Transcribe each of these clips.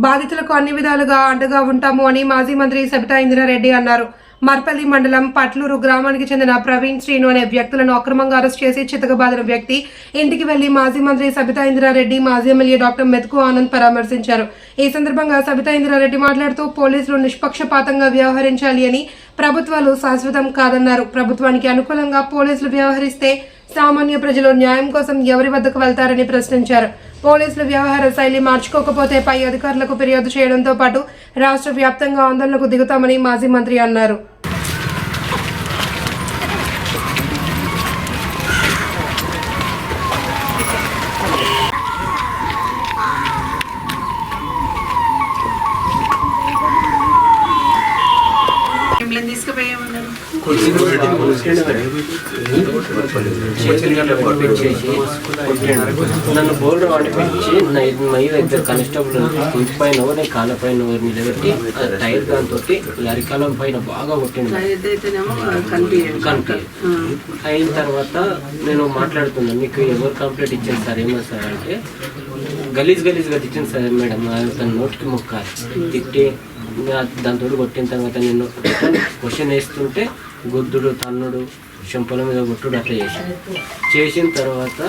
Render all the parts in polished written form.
బాధితులకు అన్ని విధాలుగా అండగా ఉంటాము అని మాజీ మంత్రి సబితా ఇంద్రారెడ్డి అన్నారు. మర్పల్లి మండలం పట్లూరు గ్రామానికి చెందిన ప్రవీణ్ శ్రీను అనే వ్యక్తులను అక్రమంగా అరెస్ట్ చేసి చితకబాదిన వ్యక్తి ఇంటికి వెళ్లి మాజీ మంత్రి సబితా ఇంద్రారెడ్డి, మాజీ ఎమ్మెల్యే డాక్టర్ మెతుకు ఆనంద్ పరామర్శించారు. ఈ సందర్భంగా సబితా ఇంద్రారెడ్డి మాట్లాడుతూ పోలీసులు నిష్పక్షపాతంగా వ్యవహరించాలి అని, ప్రభుత్వాలు శాశ్వతం కాదన్నారు. ప్రభుత్వానికి అనుకూలంగా పోలీసులు వ్యవహరిస్తే సామాన్య ప్రజలు న్యాయం కోసం ఎవరి వద్దకు వెళ్తారని ప్రశ్నించారు. పోలీసుల వ్యవహార శైలి మార్చుకోకపోతే పై అధికారులకు ఫిర్యాదు చేయడంతో పాటు రాష్ట్ర వ్యాప్తంగా ఆందోళనకు దిగుతామని మాజీ మంత్రి అన్నారు. నన్ను బోల్డర్ అనిపించి ఇద్దరు కానిస్టేబుల్ ఇంటి పైన నేను కాళ్ళ పైన నిలబెట్టి టైర్ దాంతో అరికాలం పైన బాగా కొట్టింది. అయిన తర్వాత నేను మాట్లాడుతున్నాను, మీకు ఎవరు కంప్లైంట్ ఇచ్చాను సార్, ఏమో సార్ అంటే గలీజ్గా తెచ్చింది సార్ మేడం, తన నోటికి మొక్క తిట్టి దాంతో కొట్టిన తర్వాత నేను క్వశ్చన్ వేస్తుంటే గుద్దుడు, తన్నుడు, చెంపల మీద కొట్టుడు అట్లా చేసిన తర్వాత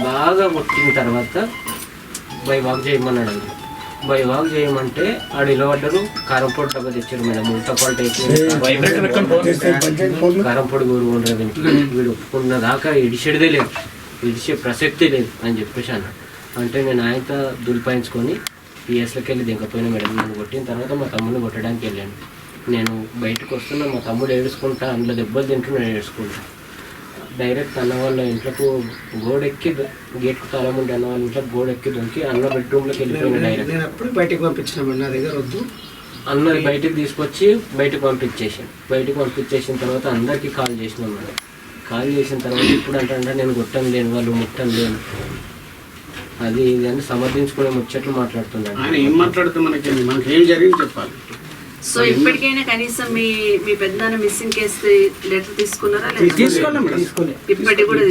బాగా కొట్టిన తర్వాత బై వాక్ చేయమన్నాడు. బై వాక్ చేయమంటే ఆడు ఇలవడ్డరు, కారంపొడి డబ్బా తెచ్చారు మేడం. ఉల్టా పాల్ట్ కారంపొడి ఊరుకుంటారు, వీడు ఉన్న దాకా ఇడిచేదే లేదు, ఇడిచే ప్రసక్తే లేదు అని చెప్పేసి అన్నాడు. అంటే నేను ఆయనతో దులిపాయించుకొని పిఎస్లోకి వెళ్ళి దింకపోయినా మేడం. నేను కొట్టిన తర్వాత మా తమ్ముడిని కొట్టడానికి వెళ్ళాను. నేను బయటకు వస్తున్నా, మా తమ్ముడు ఏడుచుకుంటా, అందులో దెబ్బలు తింటూ నేను ఏడుచుకుంటా. డైరెక్ట్ అన్న వాళ్ళ ఇంట్లోకి గోడెక్కి, గేట్కు తాళం ఉంటే అన్న వాళ్ళ ఇంట్లో గోడెక్కి దొరికి అన్న బెడ్రూమ్లోకి వెళ్ళిపోయినా. డైరెక్ట్ బయటకు పంపించిన నా దగ్గర వద్దు అన్నది బయటకు తీసుకొచ్చి బయటకు పంపించేసిన తర్వాత అందరికీ కాల్ చేసినాం మేడం. కాల్ చేసిన తర్వాత ఇప్పుడు అంటే నేను కొట్టం లేను, వాళ్ళు ముట్టం లేను, అది ఇది అని సమర్థించుకునే ముచ్చట్లు మాట్లాడుతున్నాను. ఆయన ఏం మాట్లాడుతూ మనకి ఏం జరిగింది చెప్పాలి. సో ఇప్పటికైనా కనీసం మీ పెద్దనాన్న మిస్సింగ్ కేసు లెటర్ తీసుకున్నారా? ఇప్పటికి కూడా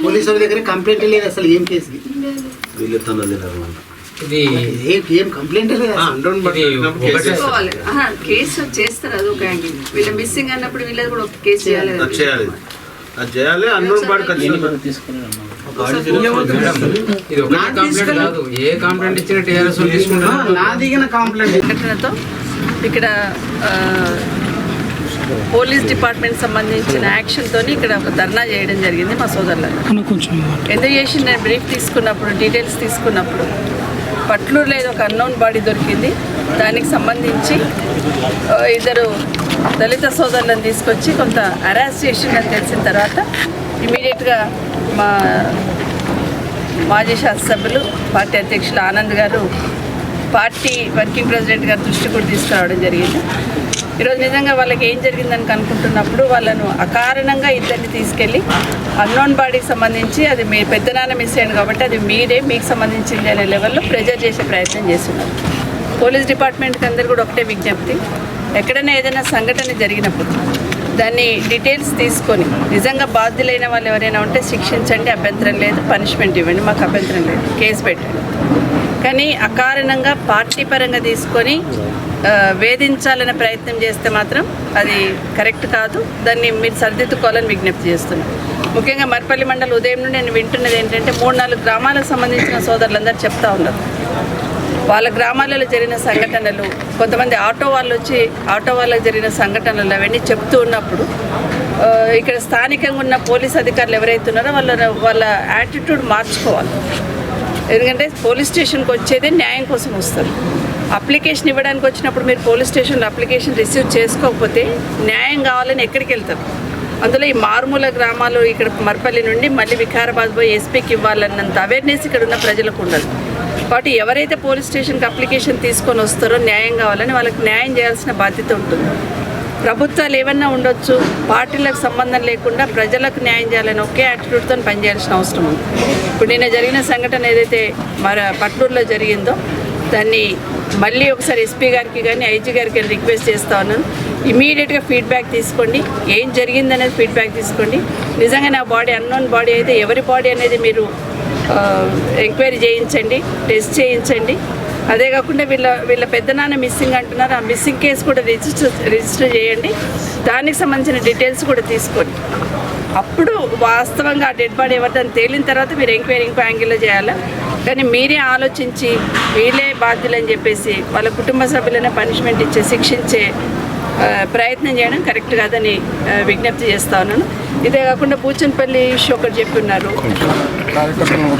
పోలీసు వాళ్ళ దగ్గర కంప్లైంట్ లేదు అసలు. ఏం కేసు కేసు చేస్తారు, అది ఒక యాంగిల్. వీళ్ళ మిస్సింగ్ అన్నప్పుడు వీళ్ళది కూడా ఒక కేసు చేయాలి. ఇక్కడ పోలీస్ డిపార్ట్మెంట్ సంబంధించిన యాక్షన్తో ఇక్కడ ఒక ధర్నా చేయడం జరిగింది మా సోదరులకు. ఎందుకు చేసి నేను బ్రీఫ్ తీసుకున్నప్పుడు, డీటెయిల్స్ తీసుకున్నప్పుడు పట్లూరులో ఏదో ఒక అన్నోన్ బాడీ దొరికింది. దానికి సంబంధించి ఇద్దరు దళిత సోదరులను తీసుకొచ్చి కొంత హరాస్ చేసిందని తెలిసిన తర్వాత ఇమీడియట్గా మా మాజీ శాసనసభ్యులు, పార్టీ అధ్యక్షులు ఆనంద్ గారు, పార్టీ వర్కింగ్ ప్రెసిడెంట్ గారు దృష్టి కూడా తీసుకురావడం జరిగింది. ఈరోజు నిజంగా వాళ్ళకి ఏం జరిగిందని కనుక్కుంటున్నప్పుడు వాళ్ళను అకారణంగా ఇద్దరిని తీసుకెళ్ళి అన్నోన్ బాడీకి సంబంధించి అది మీ పెద్దనాన్న మిస్ అయ్యాడు కాబట్టి అది మీకు సంబంధించింది అనే లెవెల్లో ప్రెజర్ చేసే ప్రయత్నం చేస్తున్నారు. పోలీస్ డిపార్ట్మెంట్కి అందరు కూడా ఒకటే విజ్ఞప్తి, ఎక్కడైనా ఏదైనా సంఘటన జరిగినప్పుడు దాన్ని డీటెయిల్స్ తీసుకొని నిజంగా బాధ్యులైన వాళ్ళు ఎవరైనా ఉంటే శిక్షించండి, అభ్యంతరం లేదు, పనిష్మెంట్ ఇవ్వండి, మాకు అభ్యంతరం లేదు, కేసు పెట్టండి. కానీ అకారణంగా పార్టీ పరంగా తీసుకొని వేధించాలనే ప్రయత్నం చేస్తే మాత్రం అది కరెక్ట్ కాదు. దాన్ని మీరు సరిదిద్దుకోవాలని విజ్ఞప్తి చేస్తున్నాం. ముఖ్యంగా మర్పల్లి మండలం ఉదయం నుండి నేను వింటున్నది ఏంటంటే 3-4 గ్రామాలకు సంబంధించిన సోదరులందరూ చెప్తా ఉన్నారు వాళ్ళ గ్రామాలలో జరిగిన సంఘటనలు, కొంతమంది ఆటో వాళ్ళు వచ్చి ఆటో వాళ్ళకి జరిగిన సంఘటనలు అవన్నీ చెప్తూ ఉన్నప్పుడు ఇక్కడ స్థానికంగా ఉన్న పోలీస్ అధికారులు ఎవరైతే ఉన్నారో వాళ్ళ యాటిట్యూడ్ మార్చుకోవాలి. ఎందుకంటే పోలీస్ స్టేషన్కి వచ్చేదే న్యాయం కోసం వస్తారు. అప్లికేషన్ ఇవ్వడానికి వచ్చినప్పుడు మీరు పోలీస్ స్టేషన్లో అప్లికేషన్ రిసీవ్ చేసుకోకపోతే న్యాయం కావాలని ఎక్కడికి వెళ్తారు? అందులో ఈ మారుమూల గ్రామాలు ఇక్కడ మర్పల్లి నుండి మళ్ళీ వికారాబాద్ పోయి ఎస్పీకి ఇవ్వాలన్నంత అవేర్నెస్ ఇక్కడ ఉన్న ప్రజలకు ఉండదు. కాబట్టి ఎవరైతే పోలీస్ స్టేషన్కి అప్లికేషన్ తీసుకొని వస్తారో న్యాయం కావాలని వాళ్ళకి న్యాయం చేయాల్సిన బాధ్యత ఉంటుంది. ప్రభుత్వాలు ఏమన్నా ఉండొచ్చు, పార్టీలకు సంబంధం లేకుండా ప్రజలకు న్యాయం చేయాలని ఒకే యాటిట్యూడ్తో పనిచేయాల్సిన అవసరం ఉంది. ఇప్పుడు నిన్న జరిగిన సంఘటన ఏదైతే పట్లూరులో జరిగిందో దాన్ని మళ్ళీ ఒకసారి ఎస్పీ గారికి కానీ ఐజీ గారికి కానీ రిక్వెస్ట్ చేస్తా ఉన్నాను, ఇమీడియట్గా ఫీడ్బ్యాక్ తీసుకోండి, ఏం జరిగిందనేది ఫీడ్బ్యాక్ తీసుకోండి. నిజంగా నా బాడీ అన్నోన్ బాడీ అయితే ఎవరి బాడీ అనేది మీరు ఎంక్వైరీ చేయించండి, టెస్ట్ చేయించండి. అదే కాకుండా వీళ్ళ పెద్దనాన్న మిస్సింగ్ అంటున్నారు. ఆ మిస్సింగ్ కేసు కూడా రిజిస్టర్ చేయండి. దానికి సంబంధించిన డీటెయిల్స్ కూడా తీసుకొని అప్పుడు వాస్తవంగా ఆ డెడ్ బాడీ ఎవరిదని తేలిన తర్వాత మీరు ఎంక్వైరీ ఇంకో యాంగిల్లో చేయాలా. కానీ మీరే ఆలోచించి వీళ్ళే బాధ్యులని చెప్పేసి వాళ్ళ కుటుంబ సభ్యులనే పనిష్మెంట్ ఇచ్చే శిక్షించే ప్రయత్నం చేయడం కరెక్ట్ కాదని విజ్ఞప్తి చేస్తా ఉన్నాను. ఇదే కాకుండా బూచన్పల్లి ఇష్యూ ఒకటి చెప్పున్నారు,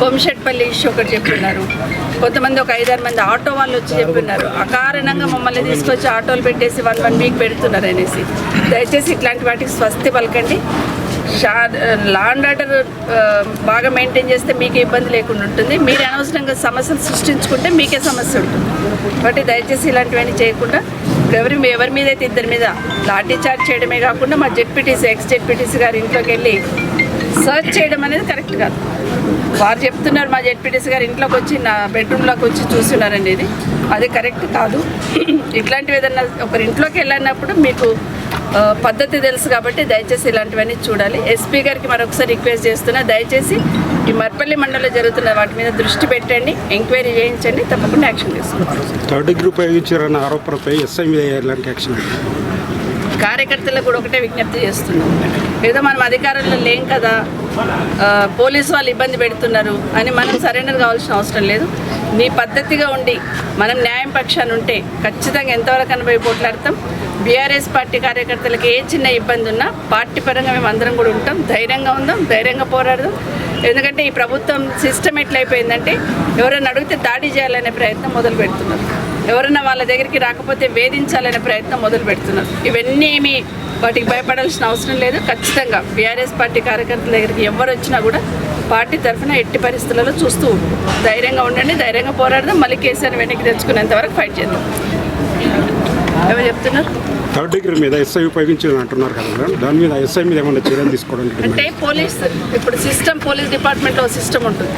కొమ్షెట్పల్లి ఇష్యూ ఒకటి చెప్పున్నారు. కొంతమంది ఒక 5-6 మంది ఆటో వాళ్ళు వచ్చి చెప్పున్నారు అకారణంగా మమ్మల్ని తీసుకొచ్చి ఆటోలు పెట్టేసి 1 వీక్ పెడుతున్నారు అనేసి. దయచేసి ఇట్లాంటి వాటికి స్వస్తి పలకండి. లా అండ్ ఆర్డర్ బాగా మెయింటైన్ చేస్తే మీకే ఇబ్బంది లేకుండా ఉంటుంది. మీరు అనవసరంగా సమస్యలు సృష్టించుకుంటే మీకే సమస్య ఉంటుంది. కాబట్టి దయచేసి ఇలాంటివన్నీ చేయకుండా ఎవరి మీద అయితే 2 మీద లాఠీ చార్జ్ చేయడమే కాకుండా మా జెడ్పీటీసీ ఎక్స్ జెడ్పీటీసీ గారి ఇంట్లోకి వెళ్ళి సర్చ్ చేయడం అనేది కరెక్ట్ కాదు. వారు చెప్తున్నారు మా జెడ్పీటీసీ గారు ఇంట్లోకి వచ్చి నా బెడ్రూమ్లోకి వచ్చి చూస్తున్నారనేది, అది కరెక్ట్ కాదు. ఇట్లాంటివి ఏదన్నా ఒకరి ఇంట్లోకి వెళ్ళినప్పుడు మీకు పద్ధతి తెలుసు కాబట్టి దయచేసి ఇలాంటివన్నీ చూడాలి. ఎస్పీ గారికి మరొకసారి రిక్వెస్ట్ చేస్తున్నా, దయచేసి ఈ మర్పల్లి మండలంలో జరుగుతున్న వాటి మీద దృష్టి పెట్టండి, ఎంక్వైరీ చేయించండి, తప్పకుండా యాక్షన్ తీసుకుంటారు. థర్డ్ డిగ్రీ ఉపయోగించారన్న ఆరోపణపై ఎస్ఐ మీద ఎలాంటి యాక్షన్? కార్యకర్తలకు కూడా ఒకటే విజ్ఞప్తి చేస్తున్నాం, ఏదో మనం అధికారంలో లేం కదా, పోలీసు వాళ్ళు ఇబ్బంది పెడుతున్నారు అని మనం సరెండర్ కావాల్సిన అవసరం లేదు. నీ పద్ధతిగా ఉండి మనం న్యాయం పక్షాన్ని ఉంటే ఖచ్చితంగా ఎంతవరకు అనుభవి పోట్లాడతాం. బీఆర్ఎస్ పార్టీ కార్యకర్తలకు ఏ చిన్న ఇబ్బంది ఉన్నా పార్టీ పరంగా మేము అందరం కూడా ఉంటాం. ధైర్యంగా ఉందాం, ధైర్యంగా పోరాడదాం. ఎందుకంటే ఈ ప్రభుత్వం సిస్టమ్ ఎట్లయిపోయిందంటే ఎవరైనా అడిగితే దాడి చేయాలనే ప్రయత్నం మొదలు పెడుతున్నారు, ఎవరైనా వాళ్ళ దగ్గరికి రాకపోతే వేధించాలనే ప్రయత్నం మొదలు పెడుతున్నారు. ఇవన్నీ ఏమి వాటికి భయపడాల్సిన అవసరం లేదు. ఖచ్చితంగా బీఆర్ఎస్ పార్టీ కార్యకర్తల దగ్గరికి ఎవరు వచ్చినా కూడా పార్టీ తరఫున ఎట్టి పరిస్థితులలో చూస్తూ ధైర్యంగా ఉండండి, ధైర్యంగా పోరాడదాం. మళ్ళీ కేసీఆర్ వెనక్కి తెచ్చుకునేంత వరకు ఫైట్ చేద్దాం. ఎవరు చెప్తున్నారు? థర్డ్ డిగ్రీ మీద ఎస్ఐ ఉపయోగించాలని అంటున్నారు కదా మేడం, దాని మీద ఎస్ఐ మీద ఏమైనా చర్యలు తీసుకోవడానికి? అంటే ఇప్పుడు సిస్టమ్ పోలీస్ డిపార్ట్మెంట్లో సిస్టమ్ ఉంటుంది.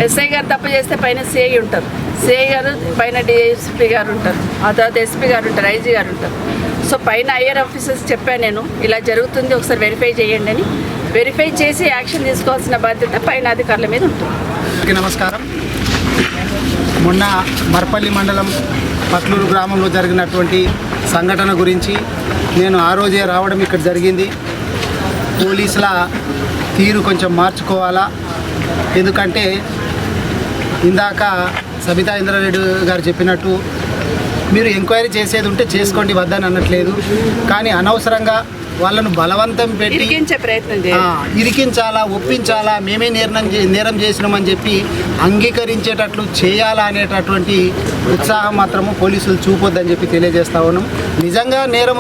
ఎస్ఐ గారు తప్పు చేస్తే పైన సిఐ ఉంటారు, సిఐ గారు పైన డిఎస్పీ గారు ఉంటారు, ఆ తర్వాత ఎస్పీ గారు ఉంటారు, ఐజీ గారు ఉంటారు. సో పైన హైయర్ ఆఫీసర్స్ చెప్పాను నేను ఇలా జరుగుతుంది ఒకసారి వెరిఫై చేయండి అని. వెరిఫై చేసి యాక్షన్ తీసుకోవాల్సిన బాధ్యత పైన అధికారుల మీద ఉంటుంది. నమస్కారం. మొన్న మర్పల్లి మండలం పట్లూరు గ్రామంలో జరిగినటువంటి సంఘటన గురించి నేను ఆ రోజే రావడం ఇక్కడ జరిగింది. పోలీసుల తీరు కొంచెం మార్చుకోవాలా, ఎందుకంటే ఇందాక సబితా ఇంద్రారెడ్డి గారు చెప్పినట్టు మీరు ఎంక్వైరీ చేసేది ఉంటే చేసుకోండి, వద్దని అనట్లేదు. కానీ అనవసరంగా వాళ్ళను బలవంతం పెట్టి ఇరికించాలా, ఒప్పించాలా, మేమే నేరం చేసినామని చెప్పి అంగీకరించేటట్లు చేయాలా అనేటటువంటి ఉత్సాహం మాత్రము పోలీసులు చూపొద్దని చెప్పి తెలియజేస్తా ఉన్నాం. నిజంగా నేరం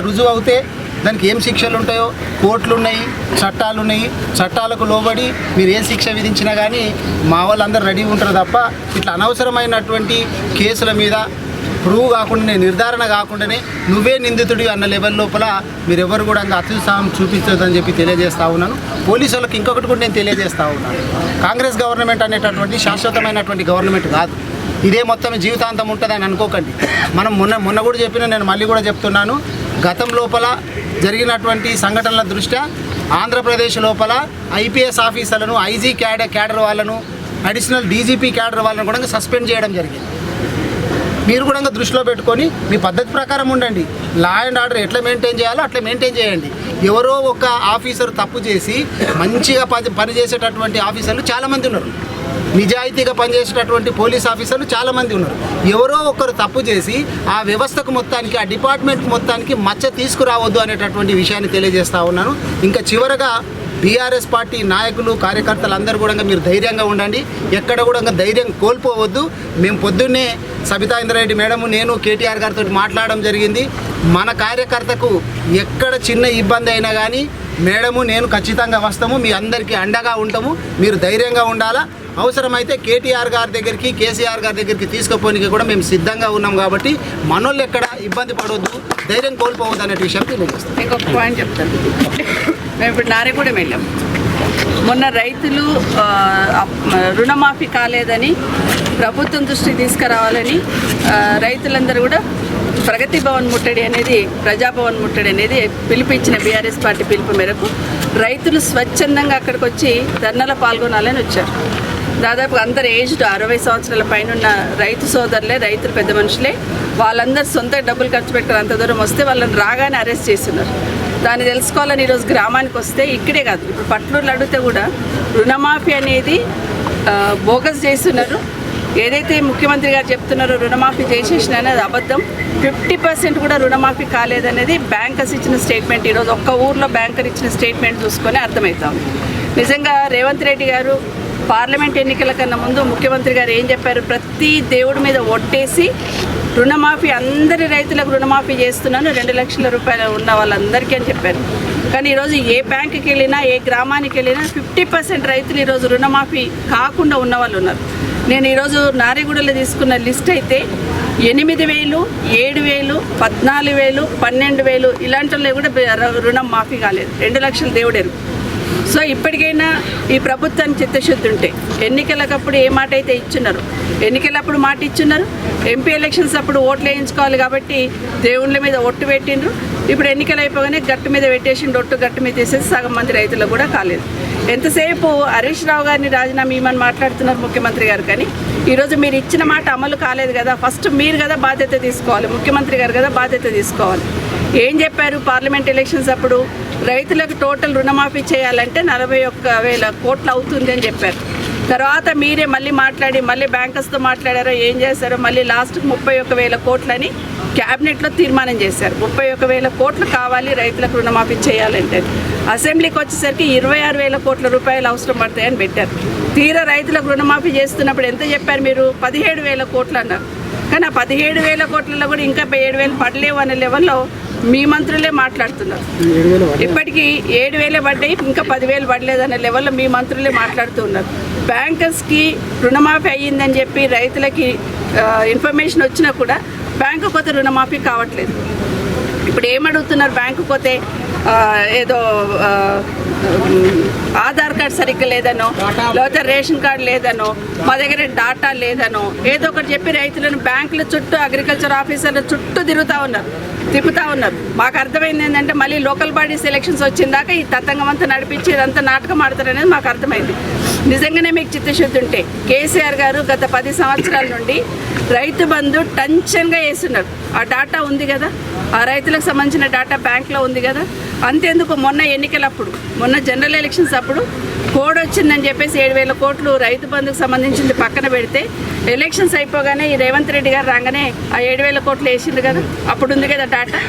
రుజువు అవుతే దానికి ఏం శిక్షలు ఉంటాయో కోర్టులు ఉన్నాయి, చట్టాలు ఉన్నాయి. చట్టాలకు లోబడి మీరు ఏ శిక్ష విధించినా కానీ మా వాళ్ళందరూ రెడీ ఉంటారు తప్ప ఇట్లా అనవసరమైనటువంటి కేసుల మీద ప్రూవ్ కాకుండానే, నిర్ధారణ కాకుండానే నువ్వే నిందితుడి అన్న లెవెల్ లోపల మీరెవరు కూడా అత్యుత్సాహం చూపించొద్దని చెప్పి తెలియజేస్తా ఉన్నాను. పోలీసు వాళ్ళకి ఇంకొకటి కూడా నేను తెలియజేస్తా ఉన్నాను, కాంగ్రెస్ గవర్నమెంట్ అనేటటువంటి శాశ్వతమైనటువంటి గవర్నమెంట్ కాదు. ఇదే మొత్తం జీవితాంతం ఉంటుందని అనుకోకండి. మనం మొన్న కూడా చెప్పిన, నేను మళ్ళీ కూడా చెప్తున్నాను, గతం లోపల జరిగినటువంటి సంఘటనల దృష్ట్యా ఆంధ్రప్రదేశ్ లోపల ఐపీఎస్ ఆఫీసర్లను, ఐజీ క్యాడర్ వాళ్ళను, అడిషనల్ డీజీపీ క్యాడర్ వాళ్ళను కూడా సస్పెండ్ చేయడం జరిగింది. మీరు కూడా దృష్టిలో పెట్టుకొని మీ పద్ధతి ప్రకారం ఉండండి. లా అండ్ ఆర్డర్ ఎట్లా మెయింటైన్ చేయాలో అట్లా మెయింటైన్ చేయండి. ఎవరో ఒక ఆఫీసర్ తప్పు చేసి మంచిగా పనిచేసేటటువంటి ఆఫీసర్లు చాలామంది ఉన్నారు, నిజాయితీగా పనిచేసేటటువంటి పోలీస్ ఆఫీసర్లు చాలామంది ఉన్నారు. ఎవరో ఒకరు తప్పు చేసి ఆ వ్యవస్థకు మొత్తానికి, ఆ డిపార్ట్మెంట్ మొత్తానికి మచ్చ తీసుకురావద్దు అనేటటువంటి విషయాన్ని తెలియజేస్తా ఉన్నాను. ఇంకా చివరగా బీఆర్ఎస్ పార్టీ నాయకులు, కార్యకర్తలు అందరూ కూడా మీరు ధైర్యంగా ఉండండి, ఎక్కడ కూడా ధైర్యం కోల్పోవద్దు. మేము పొద్దున్నే సబితా ఇంద్రారెడ్డి మేడం, నేను కేటీఆర్ గారితో మాట్లాడడం జరిగింది. మన కార్యకర్తకు ఎక్కడ చిన్న ఇబ్బంది అయినా కానీ మేడము నేను ఖచ్చితంగా వస్తాము, మీ అందరికీ అండగా ఉంటాము, మీరు ధైర్యంగా ఉండాలా. అవసరమైతే కేటీఆర్ గారి దగ్గరికి, కేసీఆర్ గారి దగ్గరికి తీసుకుపోనికి కూడా మేము సిద్ధంగా ఉన్నాం. కాబట్టి మనోళ్ళు ఎక్కడ ఇబ్బంది పడవద్దు, ధైర్యం కోల్పోవద్దు అనే విషయం తెలియజేస్తాం. ఇంకొక పాయింట్ చెప్తాను. మేము ఇప్పుడు నారేగూడెం వెళ్ళాం. మొన్న రైతులు రుణమాఫీ కాలేదని ప్రభుత్వం దృష్టికి తీసుకురావాలని రైతులందరూ కూడా ప్రగతి భవన్ ముట్టడి అనేది, ప్రజాభవన్ ముట్టడి అనేది పిలుపునిచ్చిన బీఆర్ఎస్ పార్టీ పిలుపు మేరకు రైతులు స్వచ్ఛందంగా అక్కడికి వచ్చి ధర్నాలో పాల్గొనాలని వచ్చారు. దాదాపు అందరు ఏజ్డ్ 60 సంవత్సరాల పైన ఉన్న రైతు సోదరులే, రైతులు పెద్ద మనుషులే, వాళ్ళందరూ సొంత డబ్బులు ఖర్చు పెట్టుకుని అంత దూరం వస్తే వాళ్ళని రాగానే అరెస్ట్ చేస్తున్నారు. దాన్ని తెలుసుకోవాలని ఈరోజు గ్రామానికి వస్తే ఇక్కడే కాదు, ఇప్పుడు పట్లూరులో అడిగితే కూడా రుణమాఫీ అనేది బోగస్ చేస్తున్నారు. ఏదైతే ముఖ్యమంత్రి గారు చెప్తున్నారో రుణమాఫీ చేసేసిన అనేది అబద్ధం. 50% కూడా రుణమాఫీ కాలేదనేది బ్యాంకర్స్ ఇచ్చిన స్టేట్మెంట్. ఈరోజు ఒక్క ఊర్లో బ్యాంకర్ ఇచ్చిన స్టేట్మెంట్ చూసుకొని అర్థమవుతాం. నిజంగా రేవంత్ రెడ్డి గారు పార్లమెంట్ ఎన్నికల కన్నా ముందు ముఖ్యమంత్రి గారు ఏం చెప్పారు, ప్రతి దేవుడి మీద ఒట్టేసి రుణమాఫీ అందరి రైతులకు రుణమాఫీ చేస్తున్నాను 2 లక్షల రూపాయలు ఉన్న వాళ్ళందరికీ అని చెప్పారు. కానీ ఈరోజు ఏ బ్యాంకుకి వెళ్ళినా, ఏ గ్రామానికి వెళ్ళినా 50% రైతులు ఈరోజు రుణమాఫీ కాకుండా ఉన్న వాళ్ళు ఉన్నారు. నేను ఈరోజు నారేగూడలో తీసుకున్న లిస్ట్ అయితే 8,000, 7,000, 14,000, 12,000 ఇలాంటి వాళ్ళు కూడా రుణం మాఫీ కాలేదు. 2 లక్షలు దేవుడేరు. సో ఇప్పటికైనా ఈ ప్రభుత్వానికి చిత్తశుద్ధి ఉంటే, ఎన్నికలకప్పుడు ఏ మాట అయితే ఇచ్చున్నారు, ఎన్నికలప్పుడు మాట ఇచ్చున్నారు, ఎంపీ ఎలక్షన్స్ అప్పుడు ఓట్లు వేయించుకోవాలి కాబట్టి దేవుళ్ళ మీద ఒట్టు పెట్టిండ్రు. ఇప్పుడు ఎన్నికలు అయిపోగానే గట్టు మీద పెట్టేసిండు, ఒట్టు గట్టు మీద వేసేసి సగం మంది రైతులకు కూడా కాలేదు. ఎంతసేపు హరీష్ రావు గారిని రాజీనామా ఇవ్వమని మాట్లాడుతున్నారు ముఖ్యమంత్రి గారు, కానీ ఈరోజు మీరు ఇచ్చిన మాట అమలు కాలేదు కదా. ఫస్ట్ మీరు కదా బాధ్యత తీసుకోవాలి, ముఖ్యమంత్రి గారు కదా బాధ్యత తీసుకోవాలి. ఏం చెప్పారు పార్లమెంట్ ఎలక్షన్స్ అప్పుడు, రైతులకు టోటల్ రుణమాఫీ చేయాలంటే 41,000 కోట్లు అవుతుంది అని చెప్పారు. తర్వాత మీరే మళ్ళీ మాట్లాడి మళ్ళీ బ్యాంకర్స్తో మాట్లాడారో ఏం చేశారో మళ్ళీ లాస్ట్కి 31,000 కోట్లని క్యాబినెట్లో తీర్మానం చేశారు. 31,000 కోట్లు కావాలి రైతులకు రుణమాఫీ చేయాలంటే. అసెంబ్లీకి వచ్చేసరికి 26,000 కోట్ల రూపాయలు అవసరం పడతాయని పెట్టారు. తీరా రైతులకు రుణమాఫీ చేస్తున్నప్పుడు ఎంత చెప్పారు మీరు, 17,000 కోట్లు అన్నారు. కానీ ఆ 17,000 కోట్లలో కూడా ఇంకా 7,000 పడలేవు అనే లెవెల్లో మీ మంత్రులే మాట్లాడుతున్నారు. ఇప్పటికీ 7,000 పడ్డాయి, ఇంకా 10,000 పడలేదనే లెవెల్లో మీ మంత్రులే మాట్లాడుతూ ఉన్నారు. బ్యాంకర్స్కి రుణమాఫీ అయ్యిందని చెప్పి రైతులకి ఇన్ఫర్మేషన్ వచ్చినా కూడా బ్యాంకు కొత్త రుణమాఫీ కావట్లేదు. ఇప్పుడు ఏమడుగుతున్నారు, బ్యాంకు పోతే ఏదో ఆధార్ కార్డ్ సరిగ్గా లేదనో, లేకపోతే రేషన్ కార్డు లేదనో, మా దగ్గర డాటా లేదనో ఏదో ఒకటి చెప్పి రైతులను బ్యాంకుల చుట్టూ, అగ్రికల్చర్ ఆఫీసర్ల చుట్టూ తిప్పుతూ ఉన్నారు. మాకు అర్థమైంది ఏంటంటే మళ్ళీ లోకల్ బాడీస్ ఎలక్షన్స్ వచ్చిందాక ఈ తతంగం అంతా నడిపించి ఇదంతా నాటకం ఆడతారనేది మాకు అర్థమైంది. నిజంగానే మీకు చిత్తశుద్ధి ఉంటే కేసీఆర్ గారు గత 10 సంవత్సరాల నుండి రైతు బంధు టెన్షన్గా వేస్తున్నారు. ఆ డాటా ఉంది కదా, ఆ రైతులకు సంబంధించిన డాటా బ్యాంక్లో ఉంది కదా. అంతేందుకు మొన్న ఎన్నికలప్పుడు, మొన్న జనరల్ ఎలక్షన్స్ అప్పుడు కోడ్ వచ్చిందని చెప్పేసి 7,000 కోట్లు రైతు బంధుకు సంబంధించింది పక్కన పెడితే, ఎలక్షన్స్ అయిపోగానే ఈ రేవంత్ రెడ్డి గారు రాగానే ఆ 7,000 కోట్లు వేసింది కదా, అప్పుడు ఉంది కదా డాటా.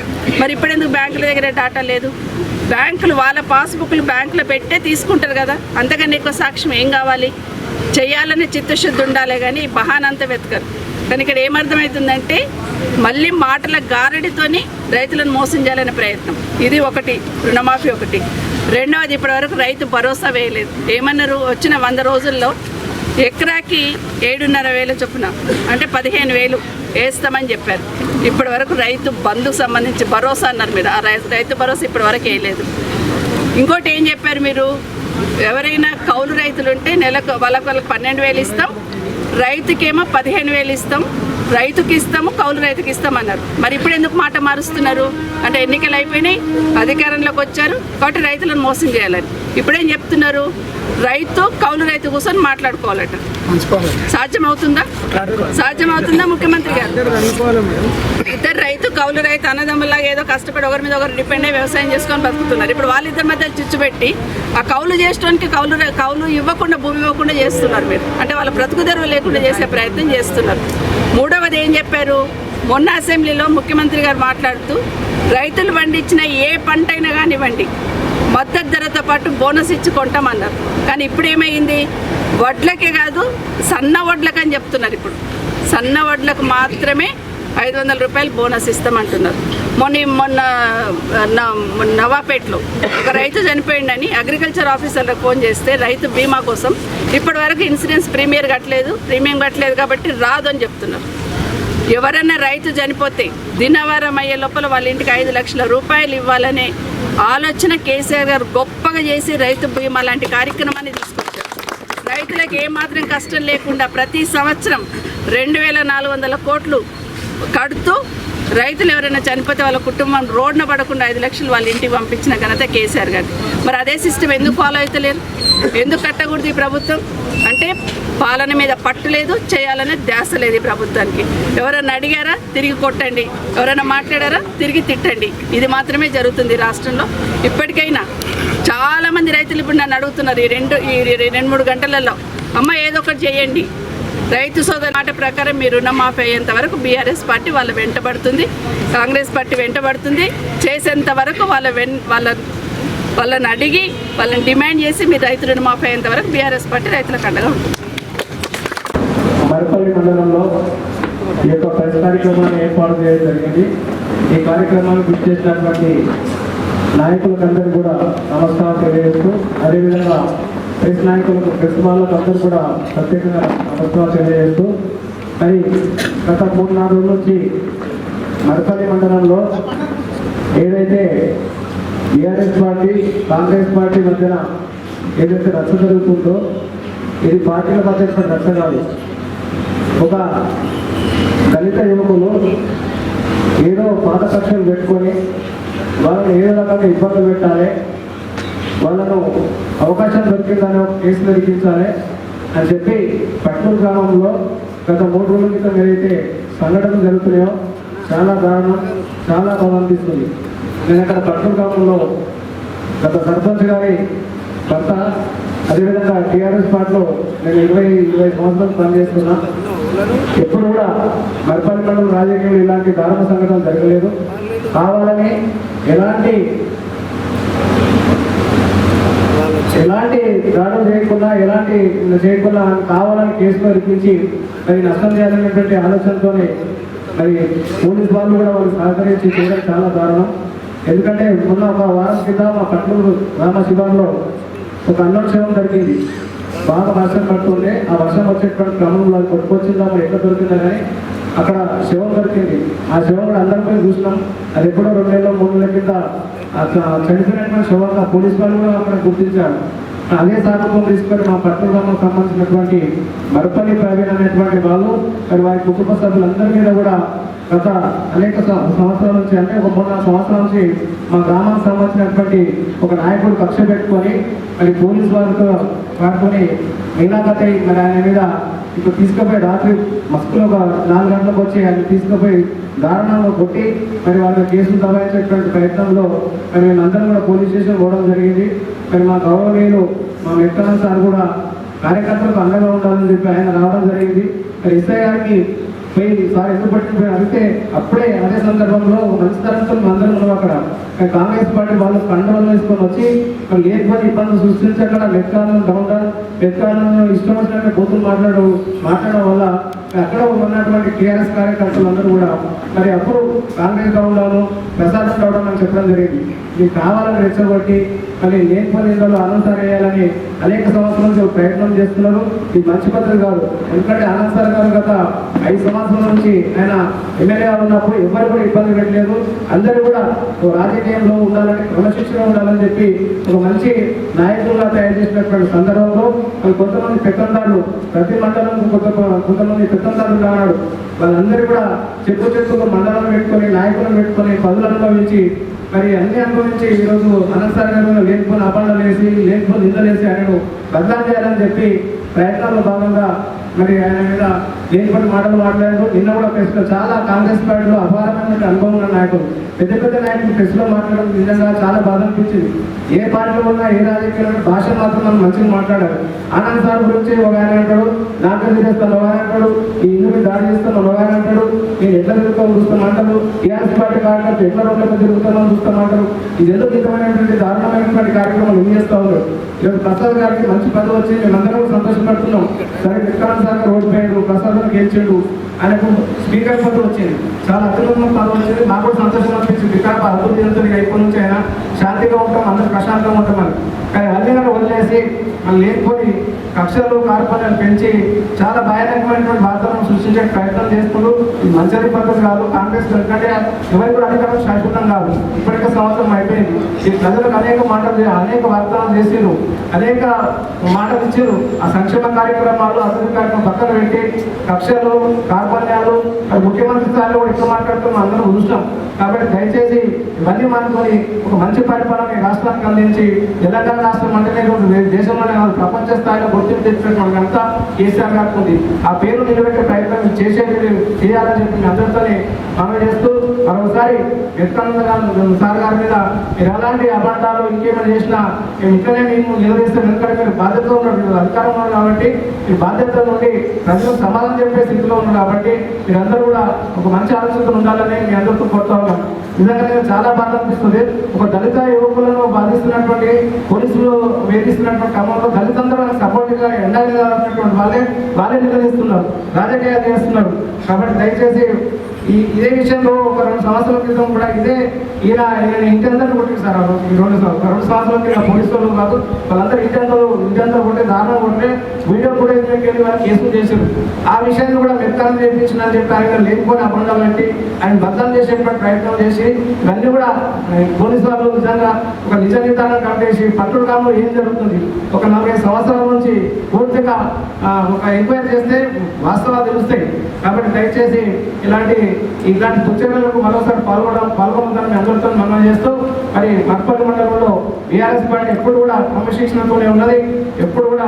మరి ఇప్పుడు ఎందుకు బ్యాంకుల దగ్గర డాటా లేదు? బ్యాంకులు వాళ్ళ పాస్బుక్లు బ్యాంకులో పెట్టే తీసుకుంటారు కదా, అంతకన్నా ఎక్కువ సాక్ష్యం ఏం కావాలి? చేయాలని చిత్తశుద్ధి ఉండాలి కానీ బహానంతా వెతకరు. కానీ ఇక్కడ ఏమర్థమవుతుందంటే మళ్ళీ మాటల గారడితోని రైతులను మోసం చేయాలనే ప్రయత్నం. ఇది ఒకటి, రుణమాఫీ ఒకటి. రెండవది, ఇప్పటివరకు రైతు భరోసా వేయలేదు. ఏమన్నారు, వచ్చిన 100 రోజుల్లో ఎకరాకి 7,500 చొప్పున అంటే 15,000 వేస్తామని చెప్పారు. ఇప్పటి వరకు రైతు బంధుకు సంబంధించి భరోసా అన్నారు మీరు, ఆ రైతు భరోసా ఇప్పటి వరకు వేయలేదు. ఇంకోటి ఏం చెప్పారు మీరు, ఎవరైనా కౌలు రైతులు ఉంటే నెలకు వాళ్ళకి 12,000 ఇస్తాం, రైతుకేమో 15,000 ఇస్తాం, రైతుకి ఇస్తాము, కౌలు రైతుకి ఇస్తామన్నారు. మరి ఇప్పుడు ఎందుకు మాట మారుస్తున్నారు? అంటే ఎన్నికలు అయిపోయినాయి, అధికారంలోకి వచ్చారు కాబట్టి రైతులను మోసం చేయాలని. ఇప్పుడేం చెప్తున్నారు, రైతు కౌలు రైతు కూర్చొని మాట్లాడుకోవాలట. సాధ్యమవుతుందా? సాధ్యమవుతుందా ముఖ్యమంత్రి గారు? ఇద్దరు రైతు కౌలు రైతు అన్నదమ్ములాగా ఏదో కష్టపడి ఒకరి మీద ఒకరు డిపెండ్ అయ్యి వ్యవసాయం చేసుకొని బతుకుతున్నారు. ఇప్పుడు వాళ్ళిద్దరి మధ్య చిచ్చు పెట్టి ఆ కౌలు చేయడానికి కౌలు ఇవ్వకుండా, భూమి ఇవ్వకుండా చేస్తున్నారు మీరు. అంటే వాళ్ళ బ్రతుకు తెరువు లేకుండా చేసే ప్రయత్నం చేస్తున్నారు. మూడవది ఏం చెప్పారు, మొన్న అసెంబ్లీలో ముఖ్యమంత్రి గారు మాట్లాడుతూ రైతులు పండించిన ఏ పంట అయినా కానివ్వండి మద్దతు ధరతో పాటు బోనస్ ఇచ్చి కొంటామన్నారు. కానీ ఇప్పుడు ఏమైంది, వడ్లకే కాదు సన్న వడ్లకు అని చెప్తున్నారు. ఇప్పుడు సన్న వడ్లకు మాత్రమే 500 రూపాయలు బోనస్ ఇస్తామంటున్నారు. మొన్న నవాపేటలో ఒక రైతు చనిపోయిందని అగ్రికల్చర్ ఆఫీసర్లకు ఫోన్ చేస్తే రైతు బీమా కోసం ఇప్పటి వరకు ఇన్సూరెన్స్ ప్రీమియం కట్టలేదు కాబట్టి రాదు అని చెప్తున్నారు. ఎవరన్నా రైతు చనిపోతే దినవారం అయ్యే లోపల వాళ్ళ ఇంటికి 5 లక్షల రూపాయలు ఇవ్వాలనే ఆలోచన కేసీఆర్ గారు గొప్పగా చేసి రైతు బీమా లాంటి కార్యక్రమాన్ని తీసుకొచ్చారు. రైతులకు ఏమాత్రం కష్టం లేకుండా ప్రతి సంవత్సరం 2,400 కోట్లు కడుతూ రైతులు ఎవరైనా చనిపోతే వాళ్ళ కుటుంబం రోడ్న పడకుండా 5 లక్షలు వాళ్ళ ఇంటికి పంపించిన ఘనత కేసీఆర్ గారు. మరి అదే సిస్టమ్ ఎందుకు ఫాలో అవుతలేరు? ఎందుకు కట్టకూడదు ఈ ప్రభుత్వం? అంటే పాలన మీద పట్టు లేదు, చేయాలనే ధ్యాస లేదు ఈ ప్రభుత్వానికి. ఎవరైనా అడిగారా తిరిగి కొట్టండి, ఎవరైనా మాట్లాడారా తిరిగి తిట్టండి. ఇది మాత్రమే జరుగుతుంది రాష్ట్రంలో. ఇప్పటికైనా చాలామంది రైతులు ఇప్పుడు నన్ను అడుగుతున్నారు ఈ 2-3 గంటలలో, అమ్మ ఏదో ఒకటి చేయండి. రైతు సోదరు మాట ప్రకారం మీరు రుణమాఫీ అయ్యేంత వరకు బీఆర్ఎస్ పార్టీ వాళ్ళ వెంటబడుతుంది, కాంగ్రెస్ పార్టీ వెంటబడుతుంది. చేసేంత వరకు వాళ్ళని అడిగి వాళ్ళని డిమాండ్ చేసి మీరు రైతు రుణమాఫీ అయ్యేంత వరకు బీఆర్ఎస్ పార్టీ రైతులకు అండగా ఉంటుంది. మరపల్లి మండలంలో ఈ యొక్క ప్రెస్ కార్యక్రమాన్ని ఏర్పాటు చేయడం జరిగింది. ఈ కార్యక్రమాన్ని గుర్తు చేసినటువంటి నాయకులకు అందరూ కూడా నమస్కారం తెలియజేస్తూ, అదేవిధంగా ప్రెస్ నాయకులకు, ప్రెస్ వాళ్ళకు అందరూ కూడా ప్రత్యేకంగా నమస్కారం తెలియజేస్తూ, మరి గత 3-4 రోజుల నుంచి మరపల్లి మండలంలో ఏదైతే బీఆర్ఎస్ పార్టీ కాంగ్రెస్ పార్టీ మధ్యన ఏదైతే రచ్చ జరుగుతుందో ఇది పార్టీల మధ్య రచ్చ కాదు. ఒక దళిత యువకులు ఏదో పాత కక్షలు పెట్టుకొని వాళ్ళని ఏదో రకంగా ఇబ్బందులు పెట్టాలి, వాళ్ళను అవకాశం దొరికిందని కేసులు ఎదిగించాలి అని చెప్పి పట్నూరు గ్రామంలో గత 3 రోజుల క్రితం ఏదైతే సంఘటనలు జరుగుతున్నాయో చాలా దారుణం, చాలా బాధ అనిపిస్తుంది. నేను అక్కడ పట్నూరు గ్రామంలో గత సర్పంచ్ గారి భర్త, అదేవిధంగా టీఆర్ఎస్ పార్టీలో నేను 20 సంవత్సరాలు పనిచేస్తున్నా. ఎప్పుడు కూడా మరపల్లి మండలం రాజకీయంలో ఇలాంటి దారుణ సంఘటనలు జరగలేదు. కావాలని ఎలాంటి దాడులు చేయకుండా కావాలని కేసులో ఇరిపించి మరి నష్టం చేయాలనేటువంటి ఆలోచనతోనే మరి పోలీసు వాళ్ళు కూడా వాళ్ళు సహకరించి చేయడం చాలా దారుణం. ఎందుకంటే మొన్న ఒక వారం కింద మా పట్నూరు గ్రామ శివార్లో ఒక అన్నం శవం దొరికింది. బాగా వర్షం పడుతుండే, ఆ వర్షం వచ్చేటువంటి క్రమంలో అది కొట్టుకొచ్చిందా మరి ఎక్కడ దొరికిందా కానీ అక్కడ శవం దొరికింది. ఆ శవం కూడా అందరం పోయి చూసినాం. అది ఎప్పుడో 2 నెలలు 3 నెలల కింద చనిపోయినటువంటి శవంగా పోలీసు వాళ్ళు కూడా అక్కడ గుర్తించారు. అదే సాధకం తీసుకొని మా పట్నూరు గ్రామానికి సంబంధించినటువంటి మరపల్లి ప్రవీణ్ అనేటువంటి వాళ్ళు మరి వారి కుటుంబ సభ్యులందరి మీద కూడా గత అనేక సంవత్సరాల నుంచి, అంటే ఒక 3-4 సంవత్సరాల నుంచి మా గ్రామానికి సంబంధించినటువంటి ఒక నాయకుడు కక్ష పెట్టుకొని మరి పోలీసు వారితో వాడుకొని మీనాకతై మరి ఆయన మీద ఇప్పుడు తీసుకుపోయి రాత్రి మస్కులో ఒక 4 గంటలకు వచ్చి ఆయన తీసుకుపోయి దారుణంగా కొట్టి మరి వాళ్ళ కేసులు దబాయించేటువంటి ప్రయత్నంలో మరి మేమందరం కూడా పోలీస్ స్టేషన్ పోవడం జరిగింది. మరి మా గౌరవనీయులు మా మెట్టన సార్ కూడా కార్యకర్తలకు అండగా ఉండాలని చెప్పి ఆయన రావడం జరిగింది. మరి ఎస్ఐ గారికి పోయి సార్ ఎందుకు పట్టిపోయి అడిగితే అప్పుడే అదే సందర్భంలో మంచితనంతో అందరం ఉన్నాం అక్కడ. కాంగ్రెస్ పార్టీ వాళ్ళు కండలు వేసుకొని వచ్చి లేకపోతే ఇబ్బందులు సృష్టించక్కడ లెక్కలను లెక్కలను ఇష్టం వచ్చినట్టు బూతులు మాట్లాడడం వల్ల అక్కడ ఉన్నటువంటి టీఆర్ఎస్ కార్యకర్తలు అందరూ కూడా మరి అప్పుడు కాంగ్రెస్ గ్రౌండ్లోనూ ప్రసాదం కావడం అని చెప్పడం జరిగింది. మీకు కావాలని రెచ్చగొట్టి మరి లేనిపోయిన ఇందులో ఆనందసారి వేయాలని అనేక సంవత్సరాల నుంచి ప్రయత్నం చేస్తున్నారు. ఇది మంచి పద్ధతి కాదు. ఎందుకంటే ఆనందసారి గారు గత 5 సంవత్సరాల నుంచి ఆయన ఎమ్మెల్యేగా ఉన్నప్పుడు ఎవరు కూడా ఇబ్బంది పెట్టలేదు. అందరూ కూడా రాజకీయంలో ఉండాలని, క్రమశిక్షణ ఉండాలని చెప్పి ఒక మంచి నాయకులుగా తయారు చేసినటువంటి సందర్భంలో కొంతమంది పెత్తందారులు ప్రతి మండలం కొంతమంది పెత్తందారులు కానాడు వాళ్ళందరూ కూడా చెప్పు మండలం పెట్టుకొని నాయకులను పెట్టుకొని పదులు అనుభవించి మరి అన్ని అనుభవించి ఈరోజు అనంతసారి గారు లేనిపోయిన అపాండాలు వేసి లేనిపోయిన నిందలేసి ఆయనను బదనాలు చేయాలని చెప్పి ప్రయత్నాల్లో భాగంగా మరి ఆయన మీద లేనిపోయిన మాటలు మాట్లాడారు. నిన్న కూడా ప్రెస్లో చాలా కాంగ్రెస్ పార్టీలో అపారమైన అనుభవం ఉన్న నాయకులు, పెద్ద నాయకులు ప్రెస్లో మాట్లాడడం నిజంగా చాలా బాధ అనిపించింది. ఏ పార్టీలో ఉన్నా ఏ రాజకీయాలు భాష మాత్రం మనం మంచిగా మాట్లాడారు. ఆనంద్ సార్ గురించి ఒక ఆయన అంటాడు, నాకు చేస్తాను ఒక ఆయన అంటాడు, ఈ ఇందుకు దాడి చేస్తాను ఒక ఆయన అంటాడు, నేను ఎట్లా తిరుగుతాను చూస్తామంటారు, టీఆర్ఎస్ పార్టీ కార్యకర్తలు ఎట్లా రోడ్లకు తిరుగుతామని చూస్తామంటారు. ఇది ఎందుకు నిజమైనటువంటి దారుణమైనటువంటి కార్యక్రమాలు ఏం చేస్తూ ఉన్నారు. ఈరోజు ప్రసాద్ గారికి మంచి పదవి వచ్చి మేమందరం సంతోషపడుతున్నాం. సరే విక్రాంత్ సార్ రోడ్డు పోయాడు, ప్రసాద్ గెలిచాడు, ఆయనకు స్పీకర్ పదవి వచ్చింది, చాలా అత్యున్నత పదవి వచ్చింది. నాకు కూడా సంతోషం అనిపించింది. వికాప అభివృద్ధి చెందుతుంది, ఇప్పటి నుంచి అయినా శాంతిగా ఉంటాం, అందరూ ప్రశాంతంగా ఉంటామని. కానీ అన్నీ వదిలేసి మనం లేకపోయి కక్షలు కార్పణ్యాలు పెంచి చాలా భయానకమైనటువంటి వాతావరణం సృష్టించే ప్రయత్నం చేస్తున్నారు. ఇది మంచి పద్ధతి కాదు. కాంగ్రెస్ ఎందుకంటే ఎవరికి కూడా అధికారం శాశ్వతం కాదు. ఇప్పటికే సంవత్సరం అయిపోయింది. ఈ ప్రజలకు అనేక వాగ్దానాలు చేసిరు, అనేక మాటలు ఇచ్చారు. ఆ సంక్షేమ కార్యక్రమాలు అభివృద్ధి కార్యక్రమం పక్కన పెట్టి కక్షలు కార్పణ్యాలు ముఖ్యమంత్రి స్థాయిలో కూడా ఎక్కువ మాట్లాడుతున్నాం అందరం చూస్తాం. కాబట్టి దయచేసి ఇవన్నీ మానుకొని ఒక మంచి పరిపాలన ఈ రాష్ట్రానికి అందించి తెలంగాణ రాష్ట్రం అంటేనే దేశంలోనే కాదు ప్రపంచ స్థాయిలో గుర్తింపు తెచ్చినటువంటి అంతా కేసీఆర్ గారికి ఉంది. ఆ పేరు నిలబెట్టే ప్రయత్నం చేయాలని చెప్పి అందరితో మనం చేస్తూ మరొకసారి వెంకటానంద సార్ గారి మీద మీరు ఎలాంటి అబద్ధాలు ఇంకేమైనా చేసినా మేము ఇక్కడనే మేము నిలదీస్తే వెనుకడే మీరు బాధ్యతలో ఉన్నారు, అధికారం ఉన్నారు కాబట్టి మీ బాధ్యత నుండి ప్రజలకు సమాధానం చెప్పే స్థితిలో ఉన్నారు. కాబట్టి మీరందరూ కూడా ఒక మంచి ఆలోచనతో ఉండాలని మీ అందరితో కోరుతా ఉన్నాం. నిజంగా నేను చాలా బాధ అనిపిస్తుంది. ఒక దళిత యువకులను బాధిస్తున్నటువంటి పోలీసులు వేధిస్తున్నటువంటి క్రమంలో దళితందరూ సపోర్ట్గా ఎండాల్సినటువంటి వాళ్ళే నిలదీస్తున్నారు, రాజకీయాలు చేస్తున్నారు. కాబట్టి దయచేసి ఇదే విషయంలో ఒక 2 సంవత్సరాల క్రితం కూడా ఈయన ఇంటి అందరూ కొట్టింది సార్. ఈ 2 సంవత్సరాల క్రితం పోలీసు వాళ్ళు కాదు వాళ్ళందరూ ఇంటి అందరూ కొట్టే దారుణం కొట్టే వీడియో కూడా వెళ్ళి వాళ్ళు కేసులు చేశారు. ఆ విషయాన్ని కూడా మెత్తాన్ని చేయించిందని చెప్పి ఆయన లేకపోయినా అబంధాలు పెట్టి ఆయన బద్దాలు చేసేటువంటి ప్రయత్నం చేసి ఇవన్నీ కూడా పోలీసు వాళ్ళు నిజంగా ఒక నిజ నిర్ధారణ కట్టేసి పట్టుడు కాలంలో ఏం జరుగుతుంది ఒక 45 సంవత్సరాల నుంచి పూర్తిగా ఒక ఎంక్వైరీ చేస్తే వాస్తవాలు తెలుస్తాయి. కాబట్టి దయచేసి ఇలాంటి దుశ్చర్యలకు మరోసారి పాల్గొనడానికి అందరితో మనం చేస్తూ మరి మర్పల్లి మండలంలో బీఆర్ఎస్ పార్టీ ఎప్పుడు కూడా క్రమశిక్షణతోనే ఉన్నది. ఎప్పుడు కూడా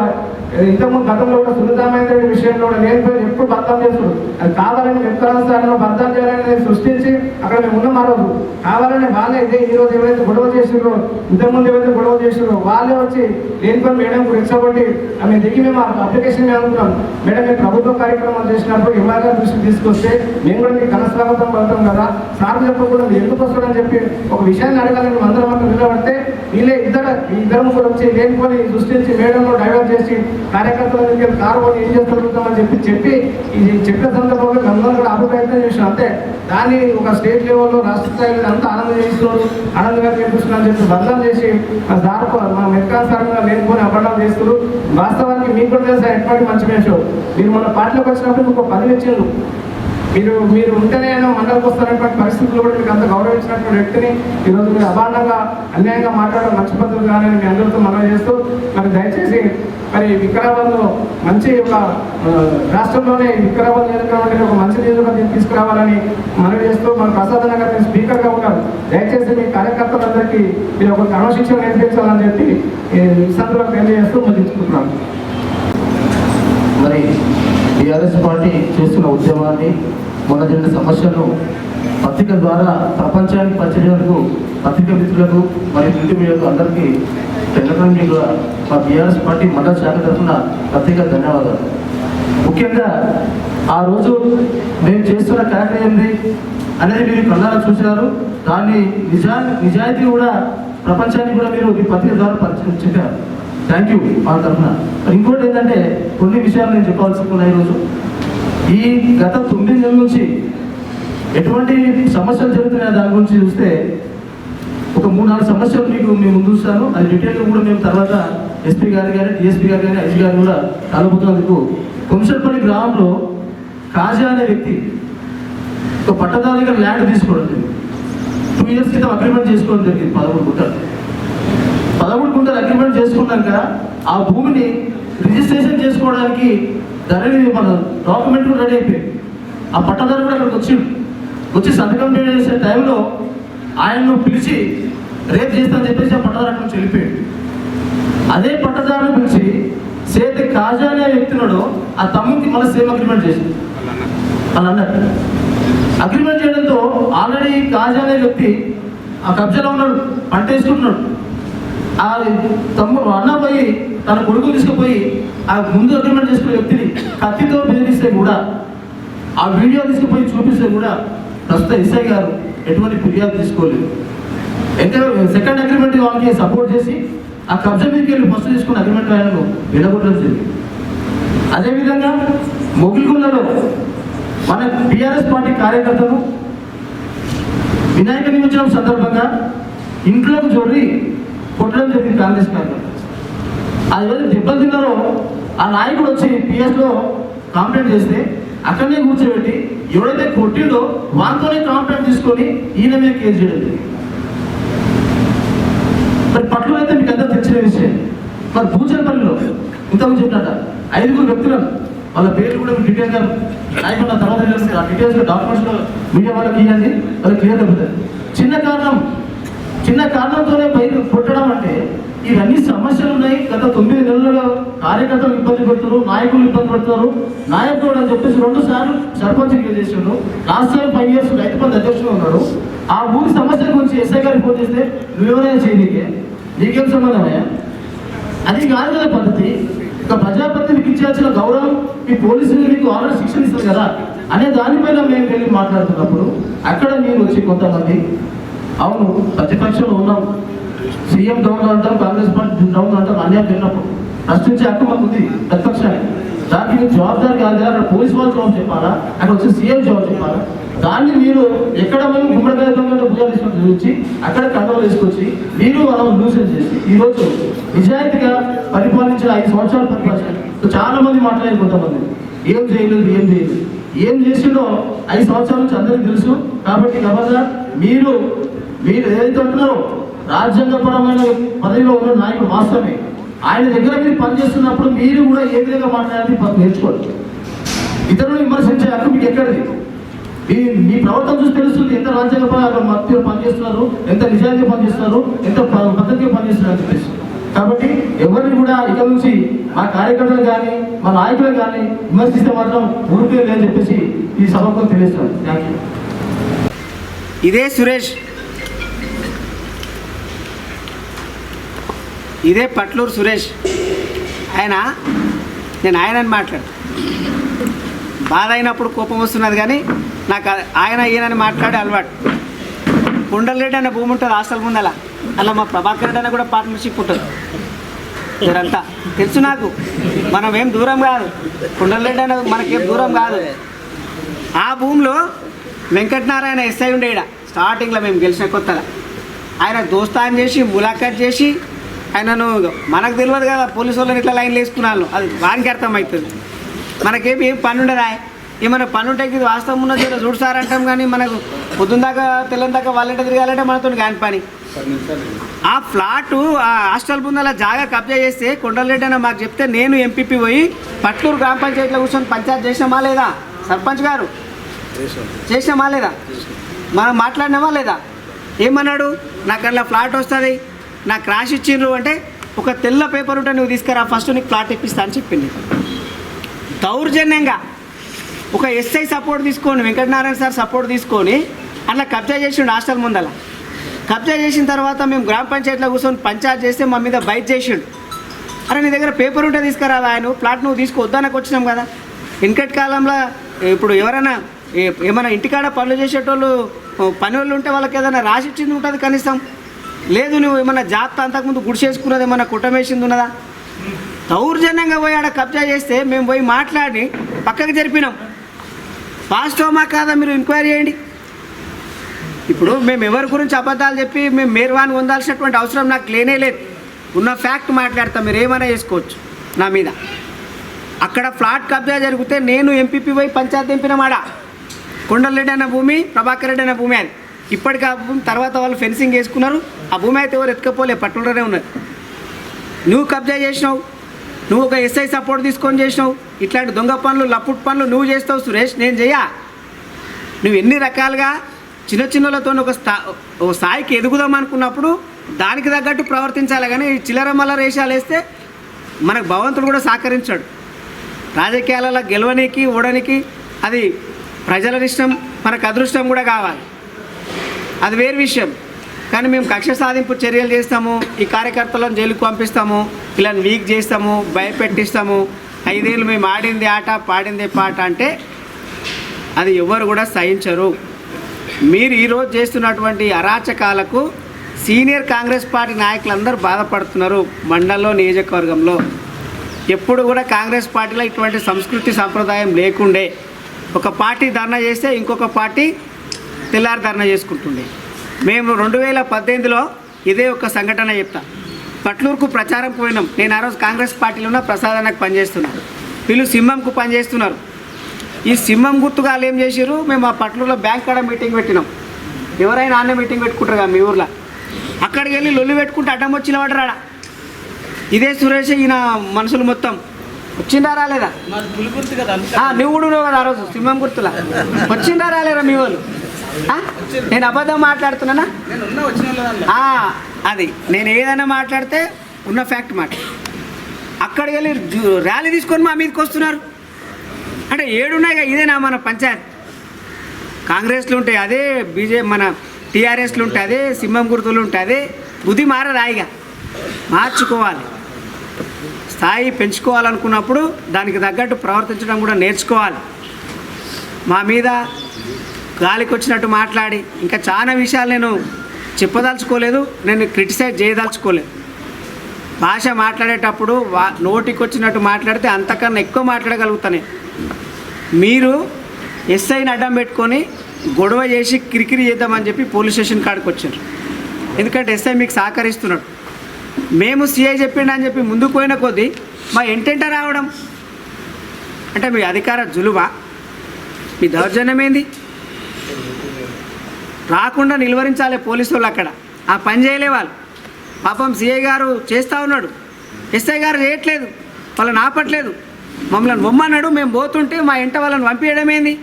ఇంతకుముందు గతంలో కూడా సున్నితమైన విషయంలో కూడా లేనిపోయి ఎప్పుడు బద్దాం చేస్తారు. అది కావాలని వెంకటానంద బద్దాం చేయాలని సృష్టించి అక్కడ మేము ఉన్నాం. ఆ రోజు కావాలని వాళ్ళే ఈ రోజు ఎవరైతే గొడవ చేసిరో ఇంతకుముందు ఎవరైతే గొడవ చేసిరో వాళ్ళే వచ్చి లేనిపోయి మేడం రెచ్చగొట్టి మేము దిగి మేము అప్లికేషన్ మేము అనుకున్నాం. మేడం మేము ప్రభుత్వ కార్యక్రమాలు చేసినప్పుడు ఎమ్మెల్యే దృష్టికి తీసుకొస్తే మేము కూడా మీకు ఘనస్వాగతం పడతాం కదా సార్ చెప్పకుండా మీరు ఎందుకు వస్తారని చెప్పి ఒక విషయాన్ని అడగాలని అందరం అక్కడ నిలబడితే వీళ్ళే ఇద్దరు ముగ్గురు వచ్చి లేనిపోయి సృష్టించి మేడంలో డైవర్ట్ చేసి కార్యకర్తల దగ్గర కారు ఏం చేస్తామని చెప్పి ఇది చెప్పిన సందర్భంలో అందరూ కూడా అభిప్రాయం చేసిన అంతే. దాన్ని ఒక స్టేట్ లెవెల్లో రాష్ట్ర స్థాయిలో అంతా ఆనందం చేస్తున్నారు, ఆనందంగా చేపిస్తున్నారని చెప్పి బంధం చేసి మా మెత్కానుసారంగా లేనిపోని అబద్ధాలు చేస్తున్నారు. వాస్తవానికి మీకు కూడా తెలుసా ఎటువంటి మంచి మేషో మీరు మన పార్టీలోకి వచ్చినప్పుడు మీకు 10 ఇచ్చిండ్రు. మీరు ఉంటేనే మండలికి వస్తున్నటువంటి పరిస్థితులు కూడా మీకు అంత గౌరవించినటువంటి వ్యక్తిని ఈరోజు మీరు అభాండంగా అన్యాయంగా మాట్లాడడం మంచి పద్ధతులు కానీ మీ అందరితో మనం చేస్తూ మరి దయచేసి మరి వికారాబాద్లో మంచి ఒక రాష్ట్రంలోనే వికారాబాద్ నియోజకవర్గం ఒక మంచి నియోజకవర్గం తీసుకురావాలని మనవి చేస్తూ మన ప్రసాద్ నగర్ స్పీకర్గా ఉన్నారు. దయచేసి మీ కార్యకర్తలందరికీ మీరు ఒక క్రమశిక్షణ నేర్పించాలని చెప్పి ఈ సందర్భంగా తెలియజేస్తూ ముగించుకుంటున్నాను. మరి టీఆర్ఎస్ పార్టీ చేస్తున్న ఉద్యమాన్ని మొన్న జరిగిన సమస్యలను పత్రిక ద్వారా ప్రపంచానికి పరిచయకు పత్రికా మిత్రులకు మరియు ప్రింట్ మీడియాకు అందరికీ తెలంగాణ మా టీఆర్ఎస్ పార్టీ మండల శాఖ తరఫున ప్రత్యేక ధన్యవాదాలు. ముఖ్యంగా ఆ రోజు మేము చేస్తున్న కార్యక్రమం ఏంది అనేది మీరు కళ్ళారా చూశారు. దాన్ని నిజాయితీ కూడా ప్రపంచానికి కూడా మీరు ఈ పత్రిక ద్వారా పరిచయం చెప్పారు. థ్యాంక్ యూ మా తరఫున. ఇంకోటి ఏంటంటే కొన్ని విషయాలు నేను చెప్పాల్సి ఉన్నాయి. ఈరోజు ఈ గత 9 నెలల నుంచి ఎటువంటి సమస్యలు జరుగుతున్నాయో దాని గురించి చూస్తే ఒక 3-4 సమస్యలు మేము ముందు చూస్తాను. అది డీటెయిల్గా కూడా మేము తర్వాత ఎస్పీ గారు కానీ డిఎస్పీ గారు కానీ ఐజీ గారు కూడా కలుపుతున్నందుకు కొంచెంపల్లి గ్రామంలో కాజా అనే వ్యక్తి ఒక పట్టదారు దగ్గర ల్యాండ్ తీసుకోవడం జరిగింది. 2 ఇయర్స్ క్రితం అగ్రిమెంట్ చేసుకోవడం జరిగింది. 11 గుంటలు అగ్రిమెంట్ చేసుకున్నాక ఆ భూమిని రిజిస్ట్రేషన్ చేసుకోవడానికి ధరని మన డాక్యుమెంట్ కూడా రెడీ అయిపోయింది. ఆ పట్టదారు కూడా అక్కడికి వచ్చి సంతకం చేసే టైంలో ఆయన్ను పిలిచి రేపు చేస్తానని చెప్పేసి ఆ పట్టదారు అక్కడి నుంచి వెళ్ళిపోయాడు. అదే పట్టదారుని పిలిచి సేతి కాజా అనే వ్యక్తినాడు ఆ తమ్ముడికి మళ్ళీ సేమ్ అగ్రిమెంట్ చేసింది. అని అన్నట్టు అగ్రిమెంట్ చేయడంతో ఆల్రెడీ కాజా అనే వ్యక్తి ఆ కబ్జాలో ఉన్నాడు, పంట వేసుకుంటున్నాడు. ఆ తమ్ముడు అన్న పోయి తన కొడుకు తీసుకుపోయి ఆ ముందు అగ్రిమెంట్ చేసుకునే వ్యక్తిని కత్తితో బెదిరిస్తే కూడా ఆ వీడియో తీసుకుపోయి చూపిస్తే కూడా ప్రస్తుత ఎస్ఐ గారు ఎటువంటి ఫిర్యాదు తీసుకోలేదు. ఎందుకంటే సెకండ్ అగ్రిమెంట్ వాళ్ళకి సపోర్ట్ చేసి ఆ కబ్జా మీదకి వెళ్ళి ఫస్ట్ తీసుకున్న అగ్రిమెంట్ ఆయనను విడగొట్టడం జరిగింది. అదేవిధంగా మొగిలిగుండలో మన టీఆర్ఎస్ పార్టీ కార్యకర్తలు వినాయక నిమజ్జనం సందర్భంగా ఇంట్లోకి జొర్రి కొట్టడం జరిగింది కాంగ్రెస్ కార్యకర్తలు. అది ఏదైతే దెబ్బలు తిన్నారో ఆ నాయకుడు వచ్చి పిఎస్లో కంప్లైంట్ చేస్తే అక్కడనే కూర్చోబెట్టి ఎవడైతే కొట్టిండో వాటితోనే కంప్లైంట్ తీసుకొని ఈయన మీద కేసు చేయడం. మరి పట్లు అయితే మీకు అందరూ తెచ్చిన విషయం. మరి పూజలపల్లిలో ఇంతకు చెప్పినట్ట 5 వ్యక్తులను వాళ్ళ పేర్లు కూడా డీటెయిల్గా నాయకున్న తర్వాత ఆ డీటెయిల్స్గా డాక్యుమెంట్స్లో మీడియా వాళ్ళకి ఇవ్వండి, వాళ్ళకి క్లియర్ అవుతుంది. చిన్న కారణంతోనే పైన కొట్టడం అంటే ఇవన్నీ సమస్యలు ఉన్నాయి. గత 9 నెలలుగా కార్యకర్తలు ఇబ్బంది పెడుతున్నారు, నాయకులు ఇబ్బంది పెడుతున్నారు. నాయకుడు అని చెప్పేసి 2 సార్లు సర్పంచ్గా చేసిండు, last time 5 years Rythu Bandhu అధ్యక్షుడు ఉన్నాడు. ఆ ఊరి సమస్యల గురించి ఎస్ఐ గారికి ఫోన్ చేస్తే నువ్వెవరైనా చేయనీకే, నీకేం సంబంధమే? అది కాదు కదా పద్ధతి. ఒక ప్రజాప్రతినిధికి ఇచ్చాల్సిన గౌరవం ఈ పోలీసులు మీకు ఆల్రెడీ శిక్షణ ఇస్తారు కదా అనే దానిపైన మేము వెళ్ళి మాట్లాడుతున్నప్పుడు అక్కడ మీరు వచ్చి కొంతమంది అవును ప్రతిపక్షంలో ఉన్నాం, సీఎం డౌన్ అంటాం, కాంగ్రెస్ పార్టీ డౌన్ అంటాం, అన్యాయం జరిగినప్పుడు ప్రశ్నించే హక్కు మాకు ఉంది ప్రతిపక్షానికి. దానికి మీరు జవాబుదారి కాదు కదా, అక్కడ పోలీసు వాళ్ళు జవాబు చెప్పాలా, అక్కడ వచ్చి సీఎం జవాబు చెప్పాలా? దాన్ని మీరు ఎక్కడ మేము గుమ్మడికాయ భుజాలు తీసుకొని చూపించి అక్కడ కండవలు తీసుకొచ్చి మీరు మనం న్యూసెన్స్ చేసి ఈరోజు నిజాయితీగా పరిపాలించిన 5 సంవత్సరాలు పరిపాలించారు. చాలా మంది మాట్లాడారు, కొంతమంది ఏం చేసిండో 5 సంవత్సరాల నుంచి అందరికీ తెలుసు. కాబట్టి ఖబర్దార్ మీరు ఏదైతే అంటున్నారో రాజ్యాంగపరమైన పదవిలో ఉన్న నాయకుడు వాస్తవమే, ఆయన దగ్గర మీరు పనిచేస్తున్నప్పుడు మీరు కూడా ఏ విధంగా మాట్లాడాలని నేర్చుకోవాలి. ఇతరులను విమర్శించే హక్కు మీకు ఎక్కడిది? మీ ప్రవర్తన చూసి తెలుస్తుంది ఎంత రాజ్యాంగ మధ్యలో పనిచేస్తున్నారు, ఎంత నిజాయితీగా పనిచేస్తున్నారు, ఎంత పద్ధతిగా పనిచేస్తున్నారు అని చెప్పేసి. కాబట్టి ఎవరిని కూడా ఇక నుంచి మా కార్యకర్తలు కానీ మా నాయకులు కానీ విమర్శిస్తే మాత్రం ఊరికే లేదని చెప్పేసి ఈ సభకు తెలుస్తాను. Thank you. ఇదే సురేష్, ఇదే పట్లూరు సురేష్. నేను ఆయనని మాట్లాడు, బాధ అయినప్పుడు కోపం వస్తున్నది కానీ నాకు ఈయనని మాట్లాడే అలవాటు. కుండలరెడ్డి అనే భూమి ఉంటుంది హాస్టల్ ముందు, అలా మా ప్రభాకర్ రెడ్డి అన్న కూడా పార్ట్నర్షిప్ ఉంటుంది. ఇదంతా తెలుసు నాకు, మనం ఏం దూరం కాదు, కుండలరెడ్డి అన్న మనకేం దూరం కాదు. ఆ భూమిలో వెంకటనారాయణ ఎస్ఐ ఉండే ఇక్కడ స్టార్టింగ్లో మేము గెలిచిన కొత్తగా. ఆయన దోస్తాన్ చేసి ములాఖాత్ చేసి ఆయనను, మనకు తెలియదు కదా పోలీసు వాళ్ళని ఇట్లా లైన్లు వేసుకున్నాను, అది వానికి అర్థమవుతుంది. మనకేమి ఏం పని ఉండదా, ఏమైనా పని ఉంటే ఇది వాస్తవం ఉన్నది చూడు సార్ అంటాం. కానీ మనకు పొద్దున్న దాకా తెల్లని దాకా వాళ్ళంటే తిరగాలంటే మనతో కాని పని. ఆ ఫ్లాటు ఆ హాస్టల్ ముందు అలా జాగా కబ్జా చేస్తే కొండలరెడ్డి అన్న మాకు చెప్తే నేను ఎంపీపీ పోయి పట్లూరు గ్రామ పంచాయతీలో కూర్చొని పంచాయతీ చేసినామా లేదా? సర్పంచ్ గారు చేసినామా లేదా? మనం మాట్లాడినామా లేదా? ఏమన్నాడు, నాకు అలా ఫ్లాట్ వస్తుంది, నాకు రాసి ఇచ్చిండ్రు అంటే ఒక తెల్ల పేపర్ ఉంటే నువ్వు తీసుకురా ఫస్ట్ నీకు ఫ్లాట్ ఇప్పిస్తా అని చెప్పింది. దౌర్జన్యంగా ఒక ఎస్ఐ సపోర్ట్ తీసుకొని, వెంకటనారాయణ సార్ సపోర్ట్ తీసుకొని అట్లా కబ్జా చేసిండు హాస్టల్ ముందల. కబ్జా చేసిన తర్వాత మేము గ్రామ పంచాయతీలో కూర్చొని పంచాయతీ చేస్తే మా మీద బైట్ చేసిండు. అరే నీ దగ్గర పేపర్ ఉంటే తీసుకురావా, నువ్వు ప్లాట్ నువ్వు తీసుకొద్దానికి వచ్చినాం కదా. వెనకటి కాలంలో ఇప్పుడు ఎవరైనా ఏమైనా ఇంటికాడ పనులు చేసేటోళ్ళు పని వాళ్ళు ఉంటే వాళ్ళకి ఏదైనా రాసి ఇచ్చింది ఉంటుంది కనీసం. లేదు నువ్వు ఏమన్నా జాబ్ అంతకుముందు గుడిసేసుకున్నది ఏమన్నా కుట్టమేసింది ఉన్నదా? దౌర్జన్యంగా పోయి ఆడ కబ్జా చేస్తే మేము పోయి మాట్లాడి పక్కకు జరిపినాం. వాస్తవమా కాదా మీరు ఎంక్వైరీ చేయండి. ఇప్పుడు మేము ఎవరి గురించి అబద్ధాలు చెప్పి మేము మేర్వాన్ని పొందాల్సినటువంటి అవసరం నాకు లేనే లేదు. ఉన్న ఫ్యాక్ట్ మాట్లాడతాం, మీరు ఏమైనా చేసుకోవచ్చు నా మీద. అక్కడ ఫ్లాట్ కబ్జా జరిగితే నేను ఎంపీపీ పోయి పంచాయతీ ఎంపినమాడ. కొండలరెడ్డి అన్న భూమి, ప్రభాకర్ రెడ్డి అన్న భూమి అది. ఇప్పటికి ఆ భూమి తర్వాత వాళ్ళు ఫెన్సింగ్ వేసుకున్నారు. ఆ భూమి అయితే ఎవరు ఎత్తుకపోలే, పట్టులోనే ఉన్నది. నువ్వు కబ్జా చేసినావు, నువ్వు ఒక ఎస్ఐ సపోర్ట్ తీసుకొని చేసినావు. ఇట్లాంటి దొంగ పనులు లప్పుట్ పనులు నువ్వు చేస్తావు సురేష్, నేను చెయ్యా. నువ్వు ఎన్ని రకాలుగా చిన్న చిన్నలతో ఒక స్థాయికి ఎదుగుదాం అనుకున్నప్పుడు దానికి తగ్గట్టు ప్రవర్తించాలి. కానీ చిల్లర మల్లర వేషాలు వేస్తే మనకు భగవంతుడు కూడా సహకరించాడు. రాజకీయాలలో గెలవనికి ఓడనికి అది ప్రజల ఇష్టం, మనకు అదృష్టం కూడా కావాలి, అది వేరు విషయం. కానీ మేము కక్ష సాధింపు చర్యలు చేస్తాము, ఈ కార్యకర్తలను జైలుకు పంపిస్తాము, ఇలా వీక్ చేస్తాము, భయపెట్టిస్తాము, 5 ఏళ్ళు మేము ఆడింది ఆట పాడింది పాట అంటే అది ఎవరు కూడా సహించరు. మీరు ఈరోజు చేస్తున్నటువంటి అరాచకాలకు సీనియర్ కాంగ్రెస్ పార్టీ నాయకులందరూ బాధపడుతున్నారు. మండలంలో నియోజకవర్గంలో ఎప్పుడు కూడా కాంగ్రెస్ పార్టీలో ఇటువంటి సంస్కృతి సంప్రదాయం లేకుండే. ఒక పార్టీ ధర్నా చేస్తే ఇంకొక పార్టీ తెల్లారి ధర్నా చేసుకుంటుండే. మేము 2018లో ఇదే ఒక సంఘటన చెప్తా. పట్లూరుకు ప్రచారం పోయినాం. నేను ఆ రోజు కాంగ్రెస్ పార్టీలో ఉన్న ప్రసాదానికి పనిచేస్తున్నాను. వీళ్ళు సింహంకు పనిచేస్తున్నారు. ఈ సింహం గుర్తుగా వాళ్ళు ఏం చేశారు, మేము ఆ పట్లూరులో బ్యాంక్ కాడ మీటింగ్ పెట్టినాం. ఎవరైనా ఆన్నే మీటింగ్ పెట్టుకుంటారు కదా మీ ఊర్లో, అక్కడికి వెళ్ళి లొల్లి పెట్టుకుంటే అడ్డం వచ్చిన వాడరాడా. ఇదే సురేష్ ఈయన మనుషులు మొత్తం వచ్చిందా రాలేదా? నువ్వు కూడా ఉన్నావు కదా ఆ రోజు సింహం గుర్తులా, వచ్చిందా రాలేరా మీ వాళ్ళు? నేను అబద్ధం మాట్లాడుతున్నానా? అది నేను ఏదైనా మాట్లాడితే ఉన్న ఫ్యాక్ట్ మాట. అక్కడికి వెళ్ళి ర్యాలీ తీసుకొని మా మీదకి వస్తున్నారు అంటే ఏడున్నాయిగా. ఇదేనా మన పంచాయత్? కాంగ్రెస్లో ఉంటాయి అదే, మన టీఆర్ఎస్లో ఉంటాయి అదే, సింహం గుర్తులు ఉంటాయి అదే. బుద్ధి మారదాయిగా మార్చుకోవాలి. స్థాయి పెంచుకోవాలనుకున్నప్పుడు దానికి తగ్గట్టు ప్రవర్తించడం కూడా నేర్చుకోవాలి. మా మీద గాలికి వచ్చినట్టు మాట్లాడి ఇంకా చాలా విషయాలు నేను చెప్పదలుచుకోలేదు, నేను క్రిటిసైజ్ చేయదలుచుకోలేదు. భాష మాట్లాడేటప్పుడు నోటికి వచ్చినట్టు మాట్లాడితే అంతకన్నా ఎక్కువ మాట్లాడగలుగుతాను. మీరు ఎస్ఐని అడ్డం పెట్టుకొని గొడవ చేసి కిరికిరి చేద్దామని చెప్పి పోలీస్ స్టేషన్ కాడికి వచ్చారు. ఎందుకంటే ఎస్ఐ మీకు సహకరిస్తున్నాడు. మేము సిఐ చెప్పిండు అని చెప్పి ముందుకు పోయిన కొద్దీ మా ఎంటెంట రావడం అంటే మీ అధికార జులువా, మీ దౌర్జన్యం ఏంది? రాకుండా నిలువరించాలి పోలీసు వాళ్ళు. అక్కడ ఆ పని చేయలే వాళ్ళు. పాపం సిఐ గారు చేస్తూ ఉన్నాడు, ఎస్ఐ గారు చేయట్లేదు, వాళ్ళని ఆపట్లేదు. మమ్మల్ని బొమ్మన్నాడు, మేము పోతుంటే మా ఇంట వాళ్ళని పంపించడం ఏంది?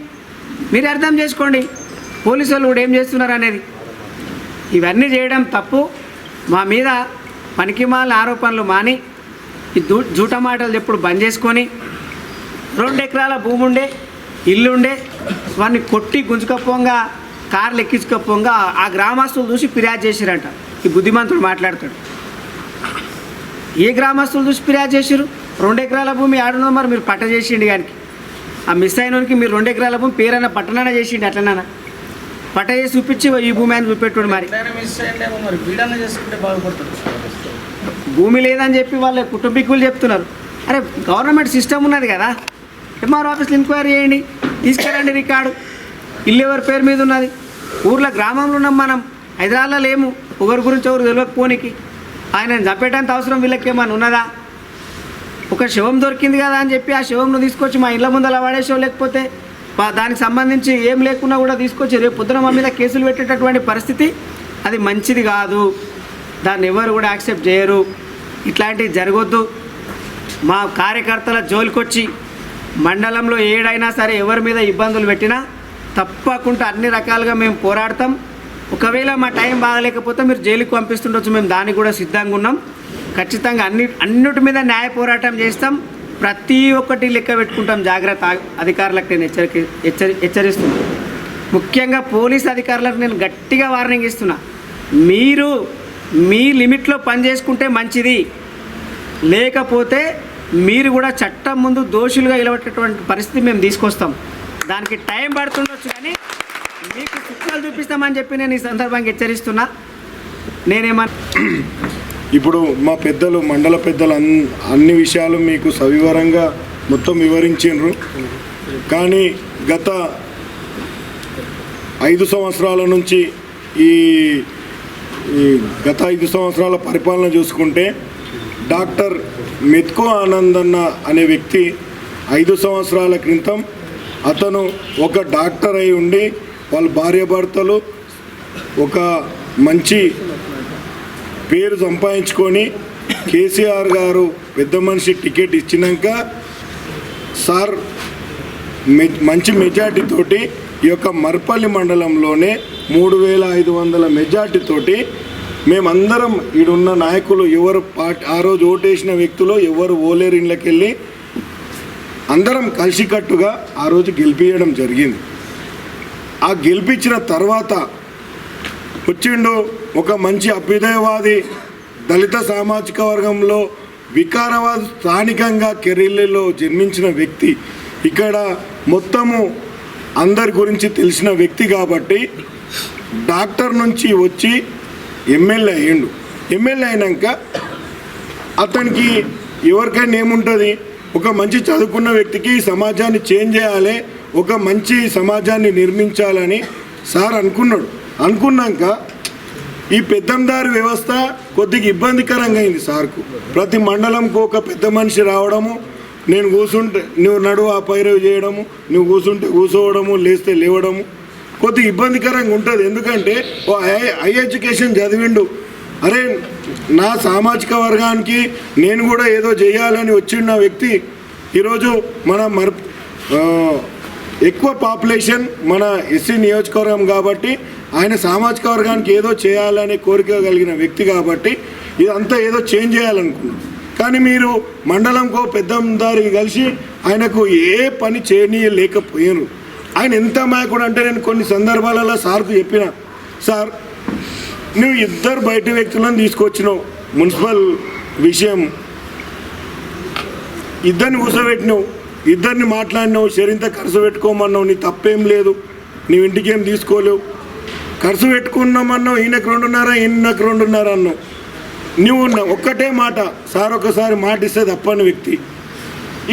మీరు అర్థం చేసుకోండి పోలీసు వాళ్ళు కూడా ఏం చేస్తున్నారు అనేది. ఇవన్నీ చేయడం తప్పు. మా మీద పనికిమాల ఆరోపణలు మాని ఈ జూట మాటలు ఎప్పుడు బంద్ చేసుకొని 2 ఎకరాల భూమి ఉండే, ఇల్లు ఉండే, వాడిని కొట్టి గుంజుకపోంగా కార్లు ఎక్కించుకపోంగా ఆ గ్రామస్తులు చూసి ఫిర్యాదు చేసిరంట. ఈ బుద్ధిమంతుడు మాట్లాడతాడు. ఏ గ్రామస్తులు చూసి ఫిర్యాదు చేసిరు? 2 ఎకరాల భూమి ఆడున్నదో మరి మీరు పట్ట చేసిండి కానీ ఆ మిస్ అయినోనికి మీరు 2 ఎకరాల భూమి పేరైనా పట్టణాన చేసిండి. అట్లనా పట్ట చేసి చూపించి ఈ భూమి అని చూపెట్టుడు. మరి భూమి లేదని చెప్పి వాళ్ళ కుటుంబీకులు చెప్తున్నారు. అరే గవర్నమెంట్ సిస్టమ్ ఉన్నది కదా, ఎంఆర్ ఆఫీస్లో ఎంక్వైరీ చేయండి, తీసుకురండి రికార్డు. ఇల్లు ఎవరి పేరు మీద ఉన్నది? ఊర్లో గ్రామంలో ఉన్నాం మనం, హైదరాబాద్లో లేము. ఒకరి గురించి ఎవరు తెలియకపోనికి ఆయన చంపేటంత అవసరం వీళ్ళకి ఏమైనా ఉన్నదా? ఒక శవం దొరికింది కదా అని చెప్పి ఆ శవంను తీసుకొచ్చి మా ఇళ్ళ ముందర పడేసావు, లేకపోతే దానికి సంబంధించి ఏం లేకున్నా కూడా తీసుకొచ్చి రేపు పొద్దున మా మీద కేసులు పెట్టేటటువంటి పరిస్థితి అది మంచిది కాదు. దాన్ని ఎవరు కూడా యాక్సెప్ట్ చేయరు. ఇట్లాంటివి జరగొద్దు. మా కార్యకర్తల జోలికొచ్చి మండలంలో ఏడైనా సరే ఎవరి మీద ఇబ్బందులు పెట్టినా తప్పకుండా అన్ని రకాలుగా మేము పోరాడతాం. ఒకవేళ మా టైం బాగలేకపోతే మీరు జైలుకి పంపిస్తుండొచ్చు, మేము దానికి కూడా సిద్ధంగా ఉన్నాం. ఖచ్చితంగా అన్నిటి మీద న్యాయ పోరాటం చేస్తాం. ప్రతి ఒక్కటి లెక్క పెట్టుకుంటాం. జాగ్రత్త. అధికారులకు నేను హెచ్చరిస్తున్నాను. ముఖ్యంగా పోలీస్ అధికారులకు నేను గట్టిగా వార్నింగ్ ఇస్తున్నా. మీరు మీ లిమిట్లో పనిచేసుకుంటే మంచిది, లేకపోతే మీరు కూడా చట్టం ముందు దోషులుగా నిలబెట్టేటువంటి పరిస్థితి మేము తీసుకొస్తాం. దానికి టైం పడుతుండొచ్చు కానీ మీకు చుట్టాలు చూపిస్తామని చెప్పి నేను ఈ సందర్భంగా హెచ్చరిస్తున్నా. ఇప్పుడు మా పెద్దలు, మండల పెద్దలు అన్ని విషయాలు మీకు సవివరంగా మొత్తం వివరించారు. కానీ గత 5 సంవత్సరాల నుంచి ఈ గత 5 సంవత్సరాల పరిపాలన చూసుకుంటే డాక్టర్ మెత్కో ఆనందన్న అనే వ్యక్తి 5 సంవత్సరాల క్రితం అతను ఒక డాక్టర్ అయి ఉండి వాళ్ళ భార్యాభర్తలు ఒక మంచి పేరు సంపాదించుకొని కేసీఆర్ గారు పెద్ద మనిషి టికెట్ ఇచ్చినాక సార్ మంచి మెజార్టీతోటి ఈ యొక్క మర్పల్లి మండలంలోనే 3500 మెజార్టీతోటి మేమందరం ఈడున్న నాయకులు ఎవరు ఆ రోజు ఓటేసిన వ్యక్తులు ఎవరు ఓలేరు ఇళ్ళకి వెళ్ళి అందరం కలిసికట్టుగా ఆ రోజు గెలిపించడం జరిగింది. ఆ గెలిపించిన తర్వాత వచ్చిండు ఒక మంచి అభ్యుదయవాది, దళిత సామాజిక వర్గంలో వికారాబాద్ స్థానికంగా కెరీర్లో జన్మించిన వ్యక్తి, ఇక్కడ మొత్తము అందరి గురించి తెలిసిన వ్యక్తి కాబట్టి డాక్టర్ నుంచి వచ్చి ఎమ్మెల్యే అయ్యిండు. ఎమ్మెల్యే అయినాక అతనికి ఎవరికైనా ఏముంటుంది, ఒక మంచి చదువుకున్న వ్యక్తికి సమాజాన్ని చేంజ్ చేయాలి, ఒక మంచి సమాజాన్ని నిర్మించాలని సార్ అనుకున్నాడు. అనుకున్నాక ఈ పెద్దందారి వ్యవస్థ కొద్దిగా ఇబ్బందికరంగా అయింది సార్కు. ప్రతి మండలంకు ఒక పెద్ద మనిషి రావడము, నేను కూర్చుంటే నువ్వు నడువు ఆ పైరవి చేయడము, నువ్వు కూర్చుంటే కూర్చోవడము, లేస్తే లేవడము కొద్దిగా ఇబ్బందికరంగా ఉంటుంది. ఎందుకంటే ఓ హై ఎడ్యుకేషన్ చదివిండు, అరే నా సామాజిక వర్గానికి నేను కూడా ఏదో చేయాలని వచ్చిన వ్యక్తి ఈరోజు మన ఎక్కువ పాపులేషన్ మన ఎస్సీ నియోజకవర్గం కాబట్టి ఆయన సామాజిక వర్గానికి ఏదో చేయాలనే కోరిక కలిగిన వ్యక్తి కాబట్టి ఇదంతా ఏదో చేంజ్ చేయాలనుకున్నాం. కానీ మీరు మండలంకో పెద్దందారికి కలిసి ఆయనకు ఏ పని చేయనీయలేకపోయారు. ఆయన ఎంత మాయకుడు అంటే నేను కొన్ని సందర్భాలలో సార్కు చెప్పిన, సార్ నువ్వు ఇద్దరు బయట వ్యక్తులను తీసుకొచ్చినావు, మున్సిపల్ విషయం ఇద్దరిని కూర్చోబెట్టినావు, ఇద్దరిని మాట్లాడినావు, సరింత ఖర్చు పెట్టుకోమన్నావు, నీ తప్పేం లేదు, నీవు ఇంటికి ఏం తీసుకోలేవు, ఖర్చు పెట్టుకున్నామన్నావు, ఈయనకు 2.5 ఈయనకు 2.5 అన్నావు. నువ్వు ఒక్కటే మాట, సార్ ఒకసారి మాట ఇస్తే తప్పని వ్యక్తి,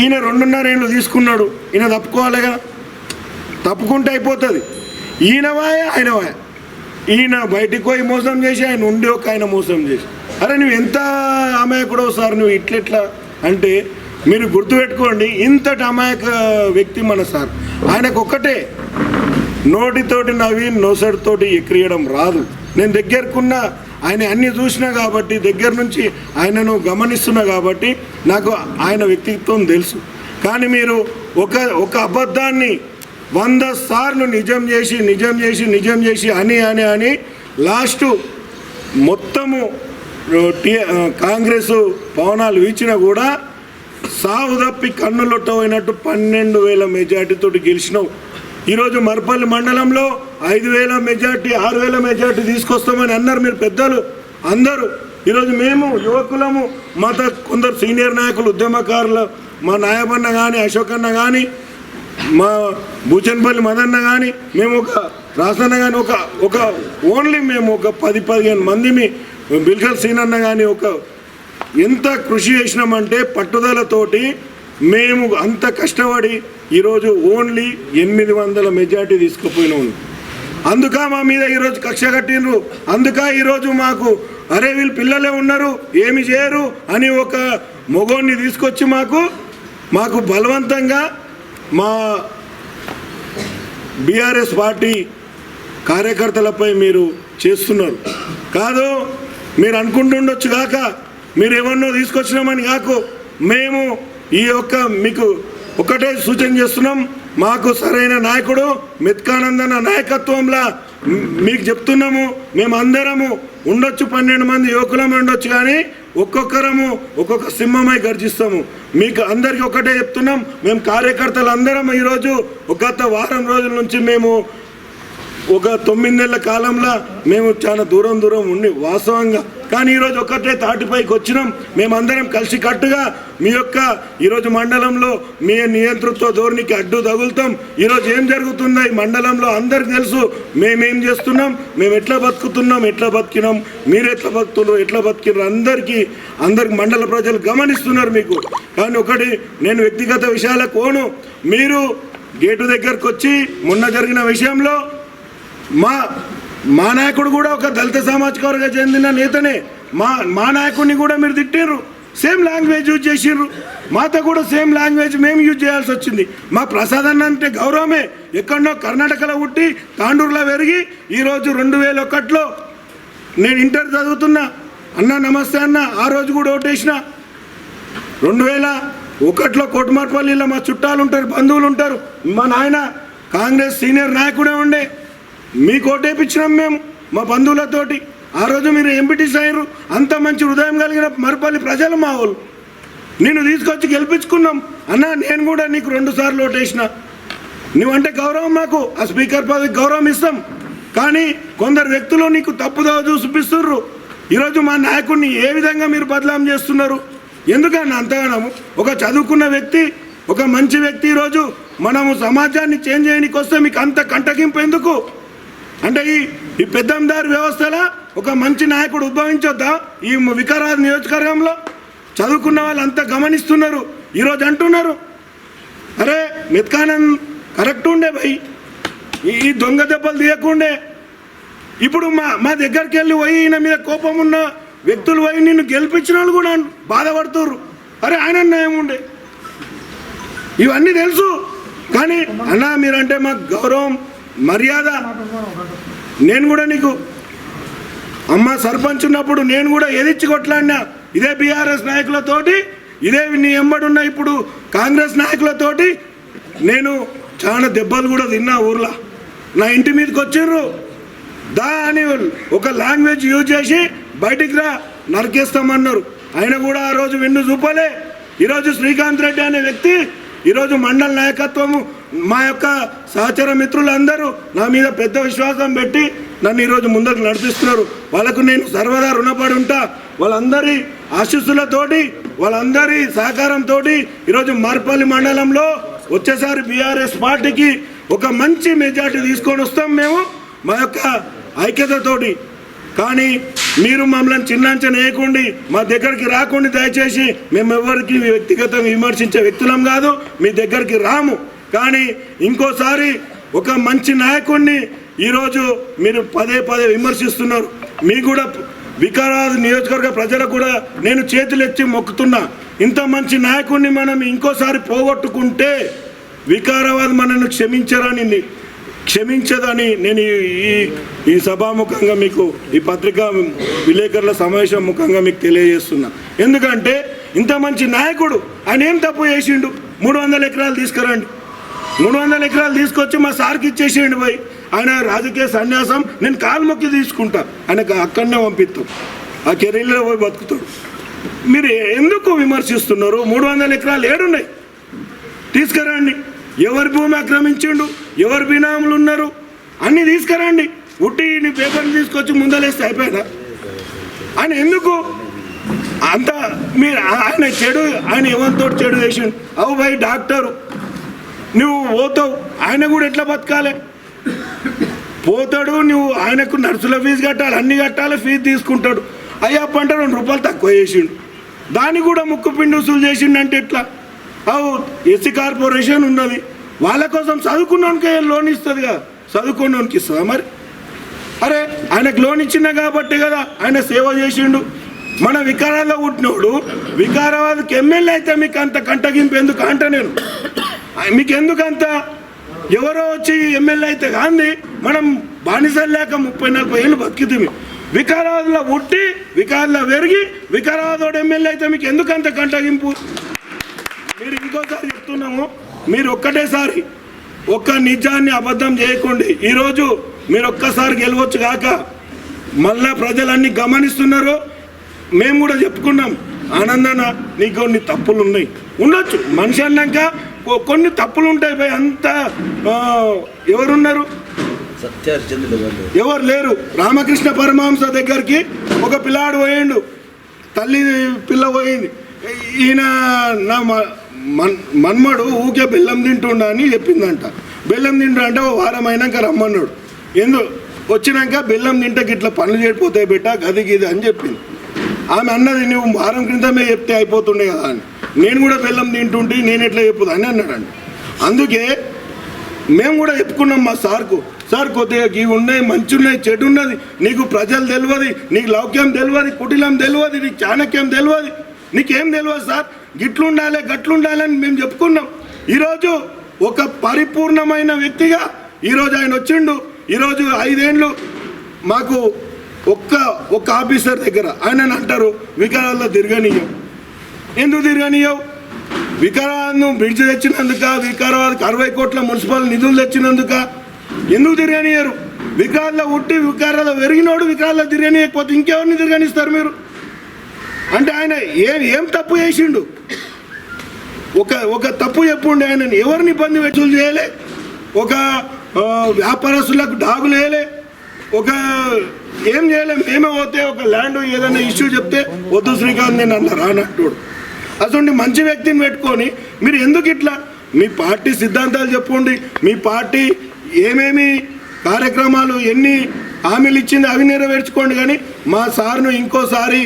ఈయన 2.5 ఏళ్ళు తీసుకున్నాడు, ఈయన తప్పుకోవాలిగా, తప్పుకుంటే అయిపోతుంది. ఈయనవాయ ఆయనవాయ, ఈయన బయటికి పోయి మోసం చేసి ఆయన ఉండి ఒక ఆయన మోసం చేసి, అరే నువ్వు ఎంత అమాయకుడవు సార్, నువ్వు ఇట్లెట్లా అంటే మీరు గుర్తుపెట్టుకోండి, ఇంతటి అమాయక వ్యక్తి మన సార్. ఆయనకు ఒక్కటే, నోటితోటి నవ్వి నోసడితోటి ఎక్కిరియడం రాదు. నేను దగ్గరకున్న ఆయన అన్నీ చూసినా కాబట్టి, దగ్గర నుంచి ఆయనను గమనిస్తున్నా కాబట్టి నాకు ఆయన వ్యక్తిత్వం తెలుసు. కానీ మీరు ఒక అబద్ధాన్ని 100 సార్లు నిజం చేసి అని లాస్టు మొత్తము కాంగ్రెస్ పవనాలు వీచినా కూడా సాగు తప్పి కన్నులొట్టపోయినట్టు 12,000 మెజార్టీతో గెలిచినావు. ఈరోజు మర్పల్లి మండలంలో 5,000 మెజార్టీ 6,000 మెజార్టీ తీసుకొస్తామని అన్నారు మీరు పెద్దలు అందరూ. ఈరోజు మేము యువకులము, కొందరు సీనియర్ నాయకులు, ఉద్యమకారులు, మా నాయబన్న కానీ, అశోకన్న కానీ, మా బూచన్పల్లి మదన్న కానీ, మేము ఒక రాసన్న కానీ ఒక ఓన్లీ మేము ఒక 10-15 మందిని, బిల్కల్ సీనన్న కానీ ఎంత కృషి చేసినామంటే పట్టుదలతోటి మేము అంత కష్టపడి ఈరోజు ఓన్లీ 800 మెజార్టీ తీసుకుపోయినాం. అందుక మా మీద ఈరోజు కక్ష కట్టినరు. అందుక ఈరోజు మాకు అరే వీళ్ళు పిల్లలే ఉన్నారు ఏమి చేయరు అని ఒక మొగోడిని తీసుకొచ్చి మాకు బలవంతంగా మా బీఆర్ఎస్ పార్టీ కార్యకర్తలపై మీరు చేస్తున్నారు. కాదు మీరు అనుకుంటుండొచ్చు కాక, మీరు ఎవరినో తీసుకొచ్చినామని కాకు, మేము మీకు ఒకటే సూచన చేస్తున్నాం, మాకు సరైన నాయకుడు మెత్కానందన నాయకత్వంలో మీకు చెప్తున్నాము. మేమందరము ఉండొచ్చు, 12 మంది యువకులము ఉండొచ్చు, కానీ ఒక్కొక్కరము ఒక్కొక్క సింహమై గర్జిస్తాము. మీకు అందరికీ ఒకటే చెప్తున్నాం, మేము కార్యకర్తలు అందరం ఈరోజు గత వారం రోజుల నుంచి మేము ఒక 9 నెలల కాలంలో మేము చాలా దూరం ఉండి వాస్తవంగా, కానీ ఈరోజు ఒకటే తాటిపైకి వచ్చినాం. మేమందరం కలిసి కట్టుగా మీ ఈరోజు మండలంలో మీ నియంతృత్వ ధోరణికి అడ్డు తగులుతాం. ఈరోజు ఏం జరుగుతుందో ఈ మండలంలో అందరికి తెలుసు. మేమేం చేస్తున్నాం, మేము ఎట్లా బతుకుతున్నాం, ఎట్లా బతికినాం, మీరు ఎట్లా బతుకుతున్నారు, ఎట్లా బతికినారు అందరికీ మండల ప్రజలు గమనిస్తున్నారు మీకు. కానీ ఒకటి నేను వ్యక్తిగత విషయాలకు పోను, మీరు గేటు దగ్గరకు వచ్చి మొన్న జరిగిన విషయంలో మా నాయకుడు కూడా ఒక దళిత సామాజిక వర్గం చెందిన నేతనే, మా నాయకుడిని కూడా మీరు తిట్టారు, సేమ్ లాంగ్వేజ్ యూజ్ చేసిర్రు, మాతో కూడా సేమ్ లాంగ్వేజ్ మేము యూజ్ చేయాల్సి వచ్చింది. మా ప్రసాద్ అన్న అంటే గౌరవమే, ఎక్కడో కర్ణాటకలో పుట్టి తాండూరులో పెరిగి ఈరోజు 2001లో నేను ఇంటర్ చదువుతున్నా, అన్న నమస్తే అన్న, ఆ రోజు కూడా ఓటేసిన. 2001లో కోటమార్పల్లిలో మా చుట్టాలు ఉంటారు, బంధువులు ఉంటారు, మా నాయన కాంగ్రెస్ సీనియర్ నాయకుడే ఉండే, మీకు ఓటేపించినాం మేము మా బంధువులతోటి. ఆ రోజు మీరు ఎంపీటీసీ అయ్యారు, అంత మంచి హృదయం కలిగిన మర్పల్లి ప్రజలు మా వాళ్ళు, నేను తీసుకొచ్చి గెలిపించుకున్నాం. అన్న నేను కూడా నీకు 2 సార్లు ఓటేసిన, నువ్వంటే గౌరవం, మాకు ఆ స్పీకర్ పదవికి గౌరవం ఇస్తాం. కానీ కొందరు వ్యక్తులు నీకు తప్పుదోవ చూపిస్తున్నారు. ఈరోజు మా నాయకుడిని ఏ విధంగా మీరు బదలాం చేస్తున్నారు? ఎందుకన్నా అంతగానము? ఒక చదువుకున్న వ్యక్తి, ఒక మంచి వ్యక్తి ఈరోజు మనము సమాజాన్ని చేంజ్ చేయడానికి వస్తే మీకు అంత కంటగింపు ఎందుకు? అంటే ఈ పెద్దందారి వ్యవస్థలో ఒక మంచి నాయకుడు ఉద్భవించొద్దా ఈ వికారాబాద్ నియోజకవర్గంలో? చదువుకున్న వాళ్ళు అంతా గమనిస్తున్నారు. ఈరోజు అంటున్నారు, అరే మెత్కానంద్ కరెక్ట్ ఉండే భయ్, ఈ దొంగ దెబ్బలు తీయకుండే, ఇప్పుడు మా దగ్గరికి వెళ్ళి పోయి ఈయన మీద కోపం ఉన్న వ్యక్తులు పోయి నిన్ను గెలిపించిన వాళ్ళు కూడా బాధపడుతుర్రు. అరే ఆయన న్యాయం ఉండే, ఇవన్నీ తెలుసు. కానీ అన్నా మీరంటే మాకు గౌరవం మర్యాద. నేను కూడా నీకు అమ్మ సర్పంచ్ ఉన్నప్పుడు నేను కూడా ఎదిచ్చి కొట్లాడినా ఇదే బీఆర్ఎస్ నాయకులతోటి, ఇదే నీ ఎంబడున్న ఇప్పుడు కాంగ్రెస్ నాయకులతోటి. నేను చాలా దెబ్బలు కూడా తిన్నా. ఊర్లో నా ఇంటి మీదకి వచ్చిర్రు, దా అని ఒక లాంగ్వేజ్ యూజ్ చేసి బయటికి రా నరికేస్తామన్నారు. ఆయన కూడా ఆ రోజు వెన్ను చూపలే. ఈరోజు శ్రీకాంత్ రెడ్డి అనే వ్యక్తి ఈరోజు మండల నాయకత్వము మా యొక్క సహచర మిత్రులందరూ నా మీద పెద్ద విశ్వాసం పెట్టి నన్ను ఈరోజు ముందుకు నడిపిస్తున్నారు. వాళ్ళకు నేను సర్వదా రుణపడి ఉంటా. వాళ్ళందరి ఆశీస్సులతోటి, వాళ్ళందరి సహకారంతో ఈరోజు మర్పల్లి మండలంలో వచ్చేసారి బీఆర్ఎస్ పార్టీకి ఒక మంచి మెజార్టీ తీసుకొని వస్తాం మేము మా యొక్క ఐక్యతతోటి. కానీ మీరు మమ్మల్ని చిన్నంచన వేయకండి, మా దగ్గరికి రాకుండా దయచేసి. మేము ఎవరికి వ్యక్తిగతంగా విమర్శించే వ్యక్తులం కాదు, మీ దగ్గరికి రాము. కానీ ఇంకోసారి ఒక మంచి నాయకుడిని ఈరోజు మీరు పదే పదే విమర్శిస్తున్నారు. మీకు కూడా వికారాబాద్ నియోజకవర్గ ప్రజలకు కూడా నేను చేతులెత్తి మొక్కుతున్నా. ఇంత మంచి నాయకుడిని మనం ఇంకోసారి పోగొట్టుకుంటే వికారాబాద్ మనను క్షమించదని నేను ఈ సభాముఖంగా మీకు ఈ పత్రికా విలేకరుల సమావేశం ముఖంగా మీకు తెలియజేస్తున్నా. ఎందుకంటే ఇంత మంచి నాయకుడు ఆయన ఏం తప్పు చేసిండు? 300 ఎకరాలు తీసుకురండి, 300 ఎకరాలు తీసుకొచ్చి మా సార్కి ఇచ్చేసేయండి పోయి. ఆయన రాజకీయ సన్యాసం నేను కాలు మొక్కి తీసుకుంటా, ఆయనకు అక్కడనే పంపిస్తాం, ఆ కెరీర్లో పోయి బతుకుతాడు. మీరు ఎందుకు విమర్శిస్తున్నారు? 300 ఎకరాలు ఏడున్నాయి, తీసుకురండి. ఎవరి భూమి ఆక్రమించిండు, ఎవరు బినాములు ఉన్నారు అన్నీ తీసుకురండి. ఉట్టి నీ పేపర్లు తీసుకొచ్చి ముందలేస్తే అయిపోయినా? ఆయన ఎందుకు అంత మీరు ఆయన చెడు, ఆయన ఎవరితో చెడు చేసిండు? అవు భాయ్ డాక్టరు నువ్వు పోతావు, ఆయన కూడా ఎట్లా బతకాలి? పోతాడు, నువ్వు ఆయనకు నర్సుల ఫీజు కట్టాలి, అన్నీ కట్టాలి, ఫీజు తీసుకుంటాడు. అయ్యప్ప అంటే 2 రూపాయలు తక్కువ చేసిండు, దాన్ని కూడా ముక్కు పిండి వసూలు చేసిండు అంటే ఎట్లా? అవు ఎస్సీ కార్పొరేషన్ ఉన్నది, వాళ్ళ కోసం చదువుకున్నానికి లోన్ ఇస్తుంది కదా, చదువుకున్నానికి ఇస్తుందా మరి? అరే ఆయనకు లోన్ ఇచ్చిందా కాబట్టి కదా ఆయన సేవ చేసిండు. మన వికారాబాద్లో పుట్టినోడు వికారాబాద్కి ఎమ్మెల్యే అయితే మీకు అంత కంటగింపు ఎందుకు అంట? నేను మీకు ఎందుకంత? ఎవరో వచ్చి ఎమ్మెల్యే అయితే కానీ మనం బానిసలు లేక 30-40 ఏళ్ళు బతికితే వికారాబాద్లో పుట్టి వికారాబాద్లో పెరిగి వికారాబాద్ ఎమ్మెల్యే అయితే మీకు ఎందుకంత కంటగింపు? మీరు ఇంకోసారి చెప్తున్నాము, మీరు ఒక్కటేసారి ఒక్క నిజాన్ని అబద్ధం చేయకండి. ఈరోజు మీరు ఒక్కసారి గెలవచ్చు కాక మళ్ళా ప్రజలన్నీ గమనిస్తున్నారు. మేము కూడా చెప్పుకున్నాం, ఆనందన నీకు కొన్ని తప్పులు ఉన్నాయి, ఉండొచ్చు, మనిషి అన్నాక కొన్ని తప్పులు ఉంటాయి భయ్. అంతా ఎవరున్నారు? ఎవరు లేరు. రామకృష్ణ పరమహంస దగ్గరికి ఒక పిల్లాడు పోయిండు, తల్లి పిల్ల పోయింది. ఈయన నా మన్మడు ఊకే బెల్లం తింటుండా అని చెప్పిందంట. బెల్లం తింటా అంటే ఓ వారం అయినాక రమ్మన్నాడు. వచ్చినాక బెల్లం తింటే ఇట్లా పనులు చేయకపోతాయి బిడ్డ, గది గిది అని చెప్పింది. ఆమె అన్నది నువ్వు వారం క్రితమే చెప్తే అయిపోతుండే కదా అని. నేను కూడా బెల్లం తింటుంటే నేను ఎట్లా చెప్పుదా అని అన్నాడండి. అందుకే మేము కూడా చెప్పుకున్నాం మా సార్కు, సార్ కొద్దిగా ఇవి ఉన్నాయి, మంచి ఉన్నాయి, చెడు ఉన్నది, నీకు ప్రజలు తెలియదు, నీకు లౌక్యం తెలియదు, కుటిలం తెలియదు, నీకు చాణక్యం తెలియదు, నీకేం తెలియదు సార్, గిట్లుండాలి గట్లుండాలని మేము చెప్పుకున్నాం. ఈరోజు ఒక పరిపూర్ణమైన వ్యక్తిగా ఈరోజు ఆయన వచ్చిండు. ఈరోజు 5 ఏళ్ళు మాకు ఒక్క ఆఫీసర్ దగ్గర ఆయన అంటారు వికారాబాద్లో తిరగనీయం. ఎందుకు తిరగనీయవు? వికారాబాద్ను బ్రిడ్జ్ తెచ్చినందుక, వికారాబాద్కి 60 కోట్ల మున్సిపల్ నిధులు తెచ్చినందుక ఎందుకు తిరగనియరు? వికారాబాద్లో ఉట్టి వికారాబాద్లో పెరిగినోడు వికారాబాద్లో తిరగనీయకపోతే ఇంకెవరిని తిరగనిస్తారు మీరు? అంటే ఆయన ఏం తప్పు చేసిండు? ఒక తప్పు చెప్పుండే ఆయనని ఎవరిని ఇబ్బంది వెచ్చులు చేయలే, ఒక వ్యాపారస్తులకు డాగులు వేయలే, ఒక ఏం చేయలే. మేమే పోతే ఒక ల్యాండ్ ఏదైనా ఇష్యూ చెప్తే వద్దు శ్రీకాంత్ నేను అన్న రానట్టుడు. అసలు మంచి వ్యక్తిని పెట్టుకొని మీరు ఎందుకు ఇట్లా? మీ పార్టీ సిద్ధాంతాలు చెప్పండి, మీ పార్టీ ఏమేమి కార్యక్రమాలు ఎన్ని హామీలు ఇచ్చింది అవి నెరవేర్చుకోండి. కానీ మా సార్ను ఇంకోసారి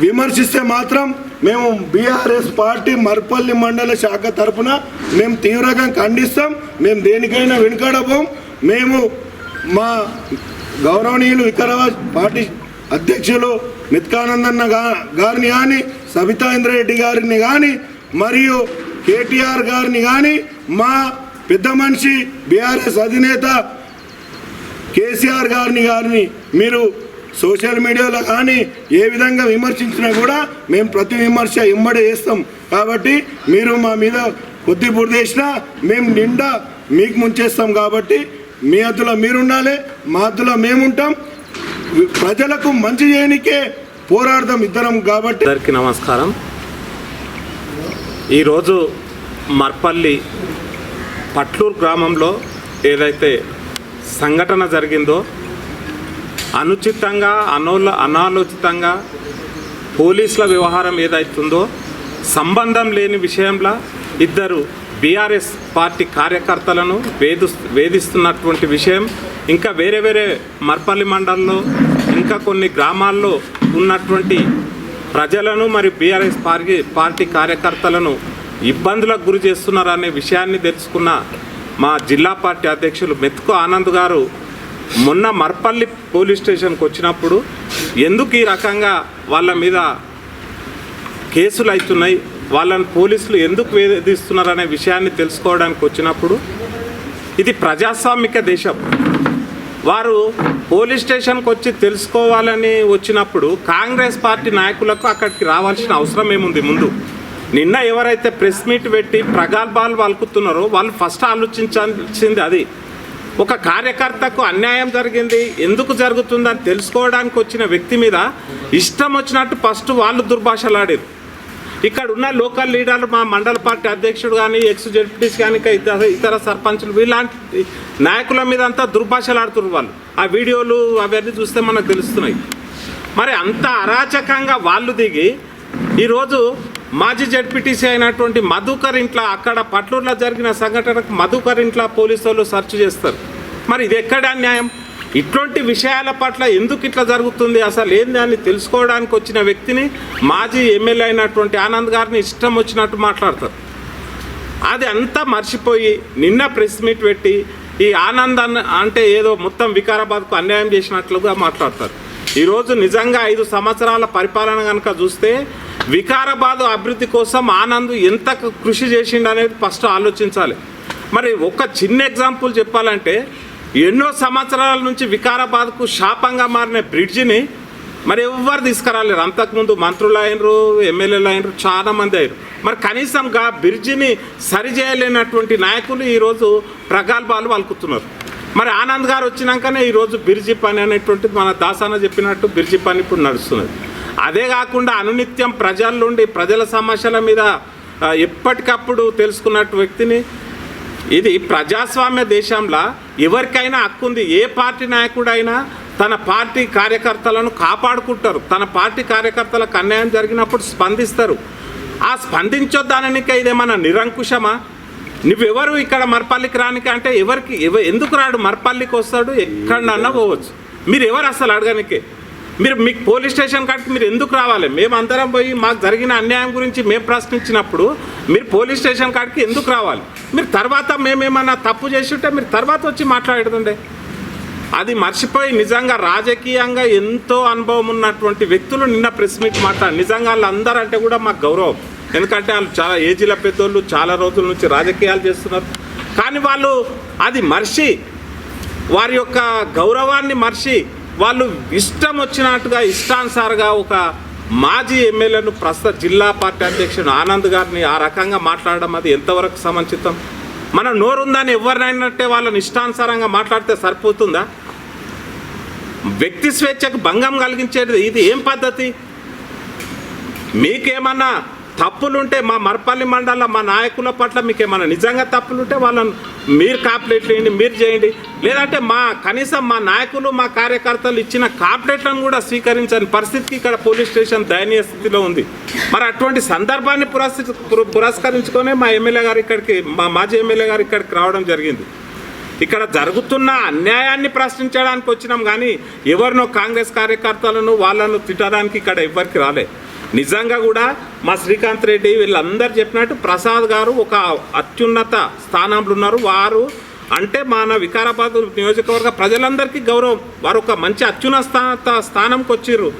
విమర్శిస్తే మాత్రం మేము బీఆర్ఎస్ పార్టీ మర్పల్లి మండల శాఖ తరఫున మేము తీవ్రంగా ఖండిస్తాం. మేము దేనికైనా వెనుకాడబోం. మేము మా గౌరవనీయులు వికారాబాద్ పార్టీ అధ్యక్షులు మిత్కానందన్న గారిని కానీ, సబితా ఇంద్రారెడ్డి గారిని కానీ, మరియు కేటీఆర్ గారిని కానీ, మా పెద్ద మనిషి బీఆర్ఎస్ అధినేత కేసీఆర్ గారిని మీరు సోషల్ మీడియాలో కానీ ఏ విధంగా విమర్శించినా కూడా మేము ప్రతి విమర్శ ఇమ్మడే చేస్తాం. కాబట్టి మీరు మా మీద కొద్ది బురదేసినా మేము నిండా మీకు ముంచేస్తాం. కాబట్టి మీ హద్దులో మీరుండాలి, మా హద్దులో మేముంటాం. ప్రజలకు మంచి చేయనికే పోరాడదాం ఇద్దరం. కాబట్టి అందరికీ నమస్కారం. ఈరోజు మర్పల్లి పట్లూరు గ్రామంలో ఏదైతే సంఘటన జరిగిందో, అనుచితంగా అనాలోచితంగా పోలీసుల వ్యవహారం ఏదైతుందో, సంబంధం లేని విషయంలో ఇద్దరు బీఆర్ఎస్ పార్టీ కార్యకర్తలను వేధిస్తున్నటువంటి విషయం, ఇంకా వేరే వేరే మర్పల్లి మండలంలో ఇంకా కొన్ని గ్రామాల్లో ఉన్నటువంటి ప్రజలను మరి బీఆర్ఎస్ పార్టీ కార్యకర్తలను ఇబ్బందులకు గురి చేస్తున్నారనే విషయాన్ని తెలుసుకున్న మా జిల్లా పార్టీ అధ్యక్షులు మెతుకు ఆనంద్ గారు మొన్న మర్పల్లి పోలీస్ స్టేషన్కి వచ్చినప్పుడు ఎందుకు ఈ రకంగా వాళ్ళ మీద కేసులు అవుతున్నాయి, వాళ్ళని పోలీసులు ఎందుకు వేధిస్తున్నారనే విషయాన్ని తెలుసుకోవడానికి వచ్చినప్పుడు, ఇది ప్రజాస్వామిక దేశం, వారు పోలీస్ స్టేషన్కి వచ్చి తెలుసుకోవాలని వచ్చినప్పుడు కాంగ్రెస్ పార్టీ నాయకులకు అక్కడికి రావాల్సిన అవసరం ఏముంది? ముందు నిన్న ఎవరైతే ప్రెస్ మీట్ పెట్టి ప్రగల్భాలు పలుకుతున్నారో వాళ్ళు ఫస్ట్ ఆలోచించాల్సింది అది. ఒక కార్యకర్తకు అన్యాయం జరిగింది, ఎందుకు జరుగుతుందని తెలుసుకోవడానికి వచ్చిన వ్యక్తి మీద ఇష్టం వచ్చినట్టు ఫస్ట్ వాళ్ళు దుర్భాషలాడారు. ఇక్కడ ఉన్న లోకల్ లీడర్లు, మా మండల పార్టీ అధ్యక్షుడు కానీ, ఎక్స్ జెడ్పీటీస్ కానీ, ఇతర సర్పంచులు, ఇలాంటి నాయకుల మీద అంతా దుర్భాషలాడుతున్నారు వాళ్ళు. ఆ వీడియోలు అవన్నీ చూస్తే మనకు తెలుస్తున్నాయి. మరి అంత అరాచకంగా వాళ్ళు దిగి ఈరోజు మాజీ జెడ్పీటీసీ అయినటువంటి మధుకర్ ఇంట్లో, అక్కడ పట్లూరులో జరిగిన సంఘటనకు మధుకర్ ఇంట్లో పోలీసు వాళ్ళు సెర్చ్ చేస్తారు. మరి ఇది ఎక్కడ న్యాయం? ఇట్లాంటి విషయాల పట్ల ఎందుకు ఇట్లా జరుగుతుంది, అసలు ఏంది అని తెలుసుకోవడానికి వచ్చిన వ్యక్తిని మాజీ ఎమ్మెల్యే అయినటువంటి ఆనంద్ గారిని ఇష్టం వచ్చినట్టు మాట్లాడతారు. అది అంతా మర్చిపోయి నిన్న ప్రెస్ మీట్ పెట్టి ఈ ఆనంద్ అంటే ఏదో మొత్తం వికారాబాద్కు అన్యాయం చేసినట్లుగా మాట్లాడతారు. ఈరోజు నిజంగా 5 సంవత్సరాల పరిపాలన కనుక చూస్తే వికారాబాద్ అభివృద్ధి కోసం ఆనంద్ ఎంత కృషి చేసిండు అనేది ఫస్ట్ ఆలోచించాలి. మరి ఒక చిన్న ఎగ్జాంపుల్ చెప్పాలంటే, ఎన్నో సంవత్సరాల నుంచి వికారాబాద్కు శాపంగా మారిన బ్రిడ్జిని మరి ఎవరు తీసుకురాలేరు. అంతకుముందు మంత్రులు అయినరు, ఎమ్మెల్యేలు అయినరు, చాలామంది అయ్యారు. మరి కనీసం గా బ్రిడ్జిని సరిచేయలేనటువంటి నాయకులు ఈరోజు ప్రగల్భాలు పలుకుతున్నారు. మరి ఆనంద్ గారు వచ్చినాకనే ఈరోజు బ్రిడ్జి పని అనేటువంటిది మన దాసాన చెప్పినట్టు బ్రిడ్జి పని ఇప్పుడు నడుస్తున్నది. అదే కాకుండా అనునిత్యం ప్రజల నుండి ప్రజల సమస్యల మీద ఎప్పటికప్పుడు తెలుసుకున్నట్టు వ్యక్తిని. ఇది ప్రజాస్వామ్య దేశంలో ఎవరికైనా హక్కు ఉంది. ఏ పార్టీ నాయకుడైనా తన పార్టీ కార్యకర్తలను కాపాడుకుంటారు. తన పార్టీ కార్యకర్తలకు అన్యాయం జరిగినప్పుడు స్పందిస్తారు. ఆ స్పందించొద్దాననికే ఇదేమన్నా నిరంకుశమా? నువ్వెవరు ఇక్కడ మర్పల్లికి రానికి అంటే ఎందుకు రాడు? మర్పల్లికి వస్తాడు, ఎక్కడన్నా పోవచ్చు. మీరు ఎవరు అసలు అడగనికే? మీకు పోలీస్ స్టేషన్ కాడికి మీరు ఎందుకు రావాలి? మేమందరం పోయి మాకు జరిగిన అన్యాయం గురించి మేము ప్రశ్నించినప్పుడు మీరు పోలీస్ స్టేషన్ కాడికి ఎందుకు రావాలి? మీరు తర్వాత మేమేమన్నా తప్పు చేసి ఉంటే మీరు తర్వాత వచ్చి మాట్లాడుతుండే. అది మర్చిపోయి నిజంగా రాజకీయంగా ఎంతో అనుభవం ఉన్నటువంటి వ్యక్తులు నిన్న ప్రెస్ మీట్ మాట్లాడారు. నిజంగా వాళ్ళందరూ అంటే కూడా మాకు గౌరవం. ఎందుకంటే వాళ్ళు చాలా ఏజీల పెద్దోళ్ళు, చాలా రోజుల నుంచి రాజకీయాలు చేస్తున్నారు. కానీ వాళ్ళు అది మర్చి, వారి యొక్క గౌరవాన్ని మర్చి వాళ్ళు ఇష్టం వచ్చినట్టుగా ఇష్టానుసారంగా ఒక మాజీ ఎమ్మెల్యేను ప్రస్తుత జిల్లా పార్టీ అధ్యక్షుడు ఆనంద్ గారిని ఆ రకంగా మాట్లాడడం అది ఎంతవరకు సముచితం? మన నోరుందని ఎవరినైనట్టే వాళ్ళని ఇష్టానుసారంగా మాట్లాడితే సరిపోతుందా? వ్యక్తి స్వేచ్ఛకు భంగం కలిగించేది ఇది ఏం పద్ధతి? మీకేమన్నా తప్పులుంటే మా మర్పల్లి మండలం మా నాయకుల పట్ల మీకేమన్నా నిజంగా తప్పులుంటే వాళ్ళని మీరు కాంప్లైంట్లు వేయండి, మీరు చేయండి. లేదంటే కనీసం మా నాయకులు మా కార్యకర్తలు ఇచ్చిన కాంప్లైంట్లను కూడా స్వీకరించని పరిస్థితికి ఇక్కడ పోలీస్ స్టేషన్ దయనీయ స్థితిలో ఉంది. మరి అటువంటి సందర్భాన్ని పురస్కరించుకొని మా ఎమ్మెల్యే గారు ఇక్కడికి, మా మాజీ ఎమ్మెల్యే గారు ఇక్కడికి రావడం జరిగింది. ఇక్కడ జరుగుతున్న అన్యాయాన్ని ప్రశ్నించడానికి వచ్చినాం కానీ ఎవరినో కాంగ్రెస్ కార్యకర్తలను వాళ్ళను తిట్టడానికి ఇక్కడ ఎవరికి రాలే. నిజంగా కూడా మా శ్రీకాంత్ రెడ్డి వీళ్ళందరూ చెప్పినట్టు ప్రసాద్ గారు ఒక అత్యున్నత స్థానంలో ఉన్నారు. వారు అంటే మన వికారాబాద్ నియోజకవర్గ ప్రజలందరికీ గౌరవం, వారు ఒక మంచి అత్యున్నత స్థానంకి వచ్చిర్రు.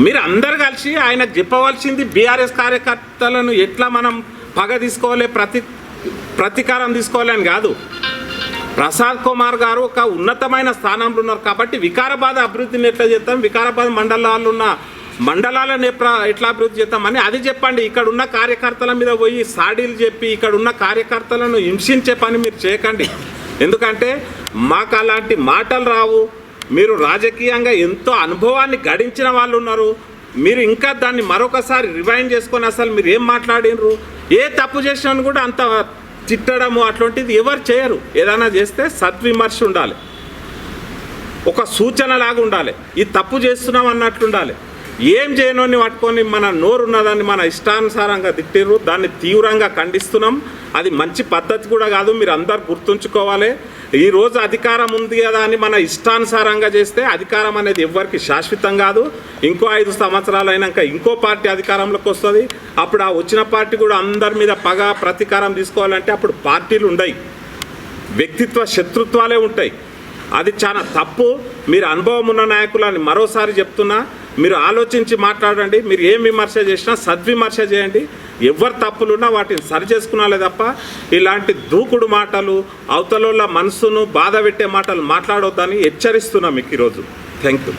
మీరు అందరు కలిసి ఆయనకు చెప్పవలసింది బీఆర్ఎస్ కార్యకర్తలను ఎట్లా మనం పగ తీసుకోవాలి, ప్రతీకారం తీసుకోవాలి అని కాదు. ప్రసాద్ కుమార్ గారు ఒక ఉన్నతమైన స్థానంలో ఉన్నారు కాబట్టి వికారాబాద్ అభివృద్ధిని ఎట్లా చేస్తాం, వికారాబాద్ మండలాలను ఎట్లా అభివృద్ధి చేస్తామని అది చెప్పండి. ఇక్కడ ఉన్న కార్యకర్తల మీద పోయి సాడీలు చెప్పి ఇక్కడ ఉన్న కార్యకర్తలను హింసించే పని మీరు చేయకండి. ఎందుకంటే మాకు అలాంటి మాటలు రావు. మీరు రాజకీయంగా ఎంతో అనుభవాన్ని గడించిన వాళ్ళు ఉన్నారు. మీరు ఇంకా దాన్ని మరొకసారి రివైండ్ చేసుకొని అసలు మీరు ఏం మాట్లాడినరు, ఏ తప్పు చేసినా కూడా అంత తిట్టడము అట్లాంటిది ఎవరు చేయరు. ఏదైనా చేస్తే సద్విమర్శ ఉండాలి, ఒక సూచనలాగా ఉండాలి. ఈ తప్పు చేస్తున్నాం అన్నట్లుండాలి. ఏం చేయనోని పట్టుకొని మన నోరు ఉన్నదాన్ని మన ఇష్టానుసారంగా తిట్టిర్రు, దాన్ని తీవ్రంగా ఖండిస్తున్నాం. అది మంచి పద్ధతి కూడా కాదు. మీరు అందరు గుర్తుంచుకోవాలి. ఈరోజు అధికారం ఉంది కదా అని మన ఇష్టానుసారంగా చేస్తే అధికారం అనేది ఎవ్వరికి శాశ్వతం కాదు. ఇంకో 5 సంవత్సరాలు అయినాక ఇంకో పార్టీ అధికారంలోకి వస్తుంది. అప్పుడు ఆ వచ్చిన పార్టీ కూడా అందరి మీద పగ ప్రతీకారం తీసుకోవాలంటే అప్పుడు పార్టీలు ఉండయి, వ్యక్తిత్వ శత్రుత్వాలే ఉంటాయి. అది చాలా తప్పు. మీరు అనుభవం ఉన్న నాయకులని మరోసారి చెప్తున్నా, మీరు ఆలోచించి మాట్లాడండి. మీరు ఏం విమర్శ చేసినా సద్విమర్శ చేయండి. ఎవరు తప్పులున్నా వాటిని సరి చేసుకున్నాలే తప్ప ఇలాంటి దూకుడు మాటలు, అవతల మనసును బాధ పెట్టే మాటలు మాట్లాడొద్దని హెచ్చరిస్తున్నాం మీకు ఈరోజు. Thank you.